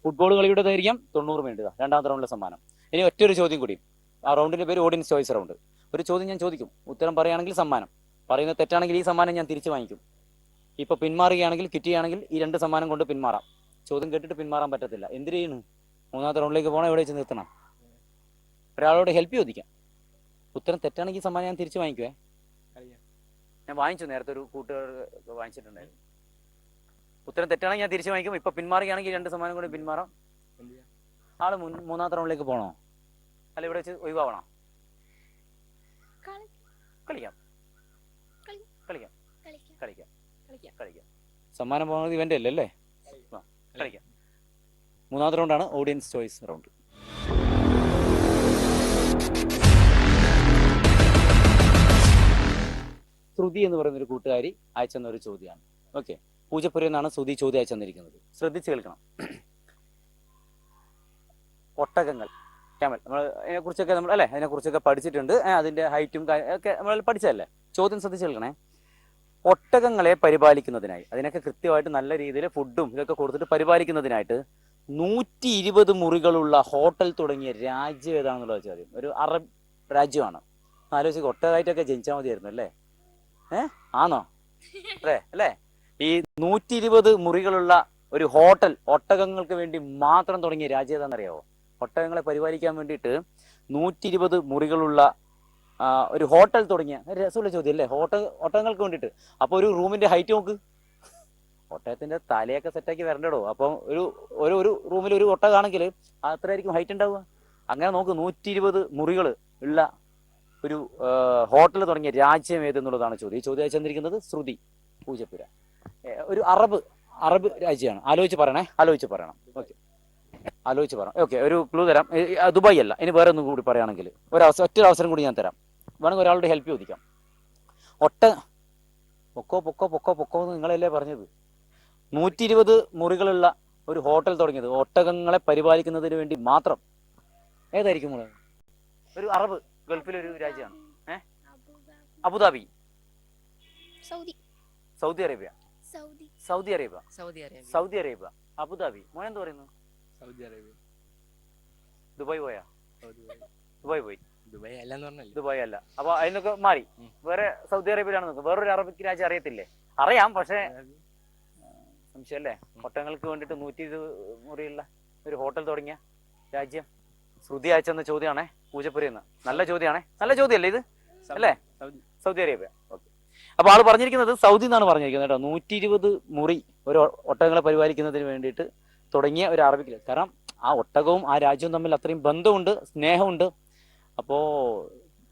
ഫുട്ബോൾ കളിയുടെ ദൈർഘ്യം 90 മിനിറ്റ്. രണ്ടാമത്തെ റൗണ്ടിലെ സമ്മാനം. ഇനി ഒറ്റൊരു ചോദ്യം കൂടി. ആ റൗണ്ടിന്റെ പേര് ഓഡിയൻസ് ചോയ്സ് റൗണ്ട്. ഒരു ചോദ്യം ഞാൻ ചോദിക്കും, ഉത്തരം പറയുകയാണെങ്കിൽ സമ്മാനം, പറയുന്നത് തെറ്റാണെങ്കിൽ ഈ സമ്മാനം ഞാൻ തിരിച്ചു വാങ്ങിക്കും. ഇപ്പൊ പിന്മാറുകയാണെങ്കിൽ, കിട്ടുകയാണെങ്കിൽ ഈ 2 സമ്മാനം കൊണ്ട് പിന്മാറാം. ചോദ്യം കേട്ടിട്ട് പിന്മാറാൻ പറ്റത്തില്ല. എന്തിനു ചെയ്യണം? മൂന്നാമത്തെ റൗണ്ടിലേക്ക് പോകണം. എവിടെ വെച്ച് നിർത്തണം? ഒരാളോട് ഹെൽപ്പ് ചോദിക്കാം. ഉത്തരം തെറ്റാണെങ്കിൽ സമ്മാനം ഞാൻ തിരിച്ചു വാങ്ങിക്കുവേ. ഞാൻ വാങ്ങിച്ചു, നേരത്തെ ഒരു കൂട്ടുകാർ വാങ്ങിച്ചിട്ടുണ്ടായിരുന്നു. ഉത്തരം തെറ്റാണെങ്കിൽ ഞാൻ തിരിച്ചു വാങ്ങിക്കും. ഇപ്പൊ പിന്മാറുകയാണെങ്കിൽ 2 സമ്മാനം കൊണ്ട് പിന്മാറാം. ആള് മൂന്നാമത്തെ റൗണ്ടിലേക്ക് പോകണോ, അല്ല ഇവിടെ വെച്ച് ഒഴിവാവണോ? കളിക്കാം കളിക്കാം കളിക്കാം കളിക്കാം. സമ്മാനം പോകുന്നത് ഇവന്റെ അല്ലേ? കളിക്കാം. മൂന്നാമത്തെ റൗണ്ടാണ് ഓഡിയൻസ് ചോയ്സ് റൗണ്ട്. ശ്രുതി എന്ന് പറയുന്ന ഒരു കൂട്ടുകാരി അയച്ചെന്ന ഒരു ചോദ്യമാണ്. ഓക്കെ, പൂജപ്പുര എന്നാണ് ശ്രുതി ചോദ്യം അയച്ചെന്നിരിക്കുന്നത്. ശ്രദ്ധിച്ച് കേൾക്കണം. ഒട്ടകങ്ങൾ, ക്യാമൽ, നമ്മൾ അതിനെക്കുറിച്ചൊക്കെ നമ്മൾ അല്ലേ അതിനെക്കുറിച്ചൊക്കെ പഠിച്ചിട്ടുണ്ട്. അതിന്റെ ഹൈറ്റും ഒക്കെ നമ്മൾ പഠിച്ചതല്ലേ. ചോദ്യം ശ്രദ്ധിച്ച് കേൾക്കണേ. ഒട്ടകങ്ങളെ പരിപാലിക്കുന്നതിനായി, അതിനൊക്കെ കൃത്യമായിട്ട് നല്ല രീതിയിൽ ഫുഡും ഇതൊക്കെ കൊടുത്തിട്ട് പരിപാലിക്കുന്നതിനായിട്ട് 120 മുറികളുള്ള ഹോട്ടൽ തുടങ്ങിയ രാജ്യം ഏതാണെന്നുള്ള ചോദ്യം. ഒരു അറബ് രാജ്യമാണ്. ആലോചിച്ച്, ഒട്ടകമായിട്ടൊക്കെ ജനിച്ചാൽ മതിയായിരുന്നു അല്ലേ? ആണോ? അല്ലേ? ഈ 120 മുറികളുള്ള ഒരു ഹോട്ടൽ ഒട്ടകങ്ങൾക്ക് വേണ്ടി മാത്രം തുടങ്ങിയ രാജ്യം ഏതാണെന്നറിയാവോ? ഒട്ടകങ്ങളെ പരിപാലിക്കാൻ വേണ്ടിയിട്ട് 120 മുറികളുള്ള ഒരു ഹോട്ടൽ തുടങ്ങിയ രസമുള്ള ചോദ്യം അല്ലേ? ഒട്ടകങ്ങൾക്ക് വേണ്ടിയിട്ട്. അപ്പൊ ഒരു റൂമിന്റെ ഹൈറ്റ് നോക്ക്. ഒട്ടകത്തിന്റെ തലയൊക്കെ സെറ്റാക്കി വരണ്ടോ? അപ്പം ഒരു റൂമിൽ ഒരു ഒട്ടകമാണെങ്കിൽ അത്രയായിരിക്കും ഹൈറ്റ് ഉണ്ടാവുക. അങ്ങനെ നോക്ക്, 120 മുറികൾ ഉള്ള ഒരു ഹോട്ടൽ തുടങ്ങിയ രാജ്യം ഏതെന്നുള്ളതാണ് ചോദ്യം. ഈ ചോദ്യം അയച്ചിരിക്കുന്നത് ശ്രുതി, പൂജപ്പുര. ഒരു അറബ് രാജ്യമാണ്. ആലോചിച്ച് പറയണം. ഓക്കെ, ആലോചിച്ച് പറയാം. ഓക്കെ, ഒരു ക്ലൂ തരാം. ദുബായ് അല്ല. ഇനി വേറെ ഒന്നും കൂടി പറയുകയാണെങ്കിൽ ഒറ്റ അവസരം കൂടി ഞാൻ തരാം. വേണമെങ്കിൽ ഒരാളുടെ ഹെൽപ്പ് ചോദിക്കാം. പൊക്കോ നിങ്ങളല്ലേ പറഞ്ഞത്? 120 മുറികളുള്ള ഒരു ഹോട്ടൽ തുടങ്ങിയത് ഒട്ടകങ്ങളെ പരിപാലിക്കുന്നതിന് വേണ്ടി മാത്രം. ഏതായിരിക്കും? ഒരു അറബ് ഗൾഫിലെ ഒരു രാജ്യമാണ്. Abu Dhabi, Saudi Arabia, Abu Dhabi. മോൻ എന്ത് പറയുന്നു? ദുബായ് പോയാ? ദുബായ് അല്ല. അപ്പൊ അതിനൊക്കെ മാറി വേറെ സൗദി അറേബ്യയിലാണ് നോക്കുന്നത്. വേറൊരു അറബിക് രാജ്യം അറിയത്തില്ലേ? അറിയാം, പക്ഷെ സംശയമല്ലേ. ഒട്ടകങ്ങൾക്ക് വേണ്ടിട്ട് 120 മുറിയുള്ള ഒരു ഹോട്ടൽ തുടങ്ങിയ രാജ്യം. ശ്രുതി അയച്ചെന്ന ചോദ്യമാണേ, പൂജപ്പുരയെന്ന്. നല്ല ചോദ്യമാണേ, നല്ല ചോദ്യമല്ലേ ഇത്? അല്ലേ? Saudi Arabia. ഓക്കെ, അപ്പൊ ആള് പറഞ്ഞിരിക്കുന്നത് സൗദി എന്നാണ് പറഞ്ഞിരിക്കുന്നത് കേട്ടോ. 120 മുറി ഒരു ഒട്ടകങ്ങളെ പരിപാലിക്കുന്നതിന് വേണ്ടിയിട്ട് തുടങ്ങിയ ഒരു അറബിക്. കാരണം ആ ഒട്ടകവും ആ രാജ്യവും തമ്മിൽ അത്രയും ബന്ധമുണ്ട്, സ്നേഹമുണ്ട്. അപ്പോ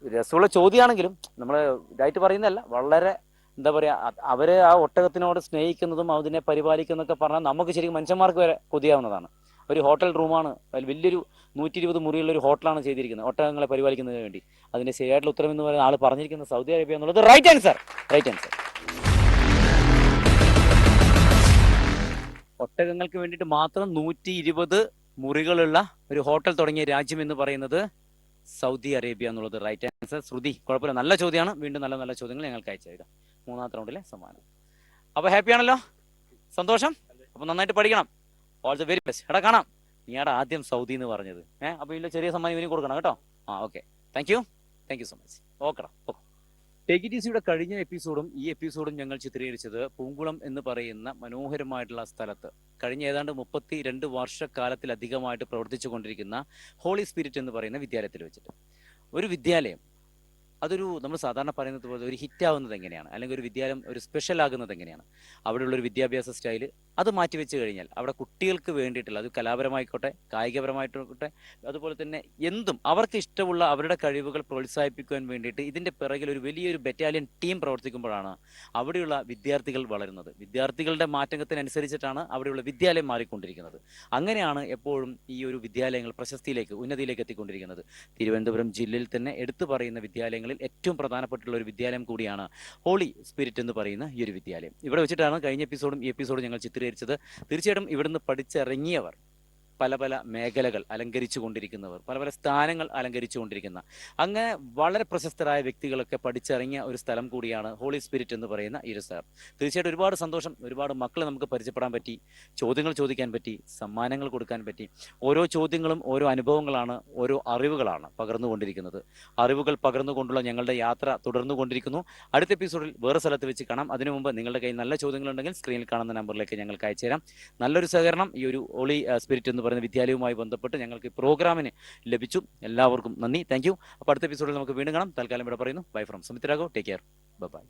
രസമുള്ള ചോദ്യമാണെങ്കിലും നമ്മൾ ഇതായിട്ട് പറയുന്നതല്ല. വളരെ എന്താ പറയാ, അവര് ആ ഒട്ടകത്തിനോട് സ്നേഹിക്കുന്നതും അതിനെ പരിപാലിക്കുന്നതൊക്കെ പറഞ്ഞാൽ നമുക്ക് ശരിക്കും മനുഷ്യന്മാർക്ക് വരെ കൊതിയാവുന്നതാണ്. ഒരു ഹോട്ടൽ റൂമാണ്, വലിയൊരു 120 മുറിയുള്ള ഒരു ഹോട്ടലാണ് ചെയ്തിരിക്കുന്നത് ഒട്ടകങ്ങളെ പരിപാലിക്കുന്നതിന് വേണ്ടി. അതിന്റെ ശരിയായിട്ടുള്ള ഉത്തരം എന്ന് പറയുന്ന ആൾ പറഞ്ഞിരിക്കുന്നത് സൗദി അറേബ്യ എന്നുള്ളത് റൈറ്റ് ആൻസർ. ഒട്ടകങ്ങൾക്ക് വേണ്ടിയിട്ട് മാത്രം 120 മുറികളുള്ള ഒരു ഹോട്ടൽ തുടങ്ങിയ രാജ്യം എന്ന് പറയുന്നത് സൗദി അറേബ്യ എന്നുള്ളത് റൈറ്റ് ആൻസർ. ശ്രുതി, കുഴപ്പമില്ല, നല്ല ചോദ്യമാണ്. വീണ്ടും നല്ല നല്ല ചോദ്യങ്ങൾ ഞങ്ങൾക്ക് അയച്ചു തരിക. മൂന്നാമത്തെ റൗണ്ടിലെ സമ്മാനം. അപ്പൊ ഹാപ്പിയാണല്ലോ? സന്തോഷം. അപ്പൊ നന്നായിട്ട് പഠിക്കണം. All the very best. എടാ കാണാം. നീയാടാ ആദ്യം സൗദി എന്ന് പറഞ്ഞത്. അപ്പൊ ഇതിന്റെ ചെറിയ സമ്മാനം ഇവനും കൊടുക്കണം കേട്ടോ. Okay, thank you so much. ഓക്കെടാ. ടേക്ക് ഇറ്റ് ഈസിയുടെ കഴിഞ്ഞ എപ്പിസോഡും ഈ എപ്പിസോഡും ഞങ്ങൾ ചിത്രീകരിച്ചത് പൂങ്കുളം എന്ന് പറയുന്ന മനോഹരമായിട്ടുള്ള സ്ഥലത്ത് കഴിഞ്ഞ ഏതാണ്ട് 32 വർഷക്കാലത്തിലധികമായിട്ട് പ്രവർത്തിച്ചു കൊണ്ടിരിക്കുന്ന ഹോളി സ്പിരിറ്റ് എന്ന് പറയുന്ന വിദ്യാലയത്തിൽ വെച്ചിട്ട്. ഒരു വിദ്യാലയം അതൊരു നമ്മൾ സാധാരണ പറയുന്നത് പോലെ ഒരു ഹിറ്റ് ആവുന്നത് എങ്ങനെയാണ്, അല്ലെങ്കിൽ ഒരു വിദ്യാലയം ഒരു സ്പെഷ്യൽ ആകുന്നത് എങ്ങനെയാണ്? അവിടെയുള്ള ഒരു വിദ്യാഭ്യാസ സ്റ്റൈല് അത് മാറ്റിവെച്ച് കഴിഞ്ഞാൽ അവിടെ കുട്ടികൾക്ക് വേണ്ടിയിട്ടുള്ള, അത് കലാപരമായിക്കോട്ടെ കായികപരമായിക്കോട്ടെ, അതുപോലെ തന്നെ എന്തും അവർക്ക് ഇഷ്ടമുള്ള അവരുടെ കഴിവുകൾ പ്രോത്സാഹിപ്പിക്കുവാൻ വേണ്ടിയിട്ട് ഇതിന്റെ പിറകിൽ ഒരു വലിയൊരു ബറ്റാലിയൻ ടീം പ്രവർത്തിക്കുമ്പോഴാണ് അവിടെയുള്ള വിദ്യാർത്ഥികൾ വളരുന്നത്. വിദ്യാർത്ഥികളുടെ മാറ്റത്തിനനുസരിച്ചിട്ടാണ് അവിടെയുള്ള വിദ്യാലയം മാറിക്കൊണ്ടിരിക്കുന്നത്. അങ്ങനെയാണ് എപ്പോഴും ഈ ഒരു വിദ്യാലയങ്ങൾ പ്രശസ്തിയിലേക്ക് ഉന്നതിയിലേക്ക് എത്തിക്കൊണ്ടിരിക്കുന്നത്. തിരുവനന്തപുരം ജില്ലയിൽ തന്നെ എടുത്തു പറയുന്ന വിദ്യാലയങ്ങളിൽ ഏറ്റവും പ്രധാനപ്പെട്ടുള്ള ഒരു വിദ്യാലയം കൂടിയാണ് ഹോളി സ്പിരിറ്റ് എന്ന് പറയുന്ന ഈ ഒരു വിദ്യാലയം. ഇവിടെ വെച്ചിട്ടാണ് കഴിഞ്ഞ എപ്പിസോഡും ഈ എപ്പിസോഡും ഞങ്ങൾ ചിത്രീകരിച്ചത്. തീർച്ചയായിട്ടും ഇവിടുന്ന് പഠിച്ചിറങ്ങിയവർ പല പല മേഖലകൾ അലങ്കരിച്ചു കൊണ്ടിരിക്കുന്നവർ, പല പല സ്ഥാനങ്ങൾ അലങ്കരിച്ചു കൊണ്ടിരിക്കുന്ന, അങ്ങനെ വളരെ പ്രശസ്തരായ വ്യക്തികളൊക്കെ പഠിച്ചിറങ്ങിയ ഒരു സ്ഥലം കൂടിയാണ് ഹോളി സ്പിരിറ്റ് എന്ന് പറയുന്ന ഈ ഒരു സ്ഥലം. തീർച്ചയായിട്ടും ഒരുപാട് സന്തോഷം. ഒരുപാട് മക്കളെ നമുക്ക് പരിചയപ്പെടാൻ പറ്റി, ചോദ്യങ്ങൾ ചോദിക്കാൻ പറ്റി, സമ്മാനങ്ങൾ കൊടുക്കാൻ പറ്റി. ഓരോ ചോദ്യങ്ങളും ഓരോ അനുഭവങ്ങളാണ്, ഓരോ അറിവുകളാണ് പകർന്നുകൊണ്ടിരിക്കുന്നത്. അറിവുകൾ പകർന്നുകൊണ്ടുള്ള ഞങ്ങളുടെ യാത്ര തുടർന്നുകൊണ്ടിരിക്കുന്നു. അടുത്ത എപ്പിസോഡിൽ വേറെ സ്ഥലത്ത് വെച്ച് കാണാം. അതിനു മുമ്പ് നിങ്ങളുടെ കയ്യിൽ നല്ല ചോദ്യങ്ങളുണ്ടെങ്കിൽ സ്ക്രീനിൽ കാണുന്ന നമ്പറിലേക്ക് ഞങ്ങൾക്ക് അയച്ചു തരാം. നല്ലൊരു സഹകരണം ഈ ഒരു ഹോളി സ്പിരിറ്റ് എന്ന് പറയുന്ന വിദ്യാലയവുമായി ബന്ധപ്പെട്ട് ഞങ്ങൾക്ക് പ്രോഗ്രാമിന് ലഭിച്ചു. എല്ലാവർക്കും നന്ദി, താങ്ക് യു. അപ്പോൾ അടുത്ത എപ്പിസോഡിൽ നമുക്ക് വീണ്ടും കാണാം. തൽക്കാലം ഇവിടെ പറയുന്നു bye from Sumit Raghav. Take care, by.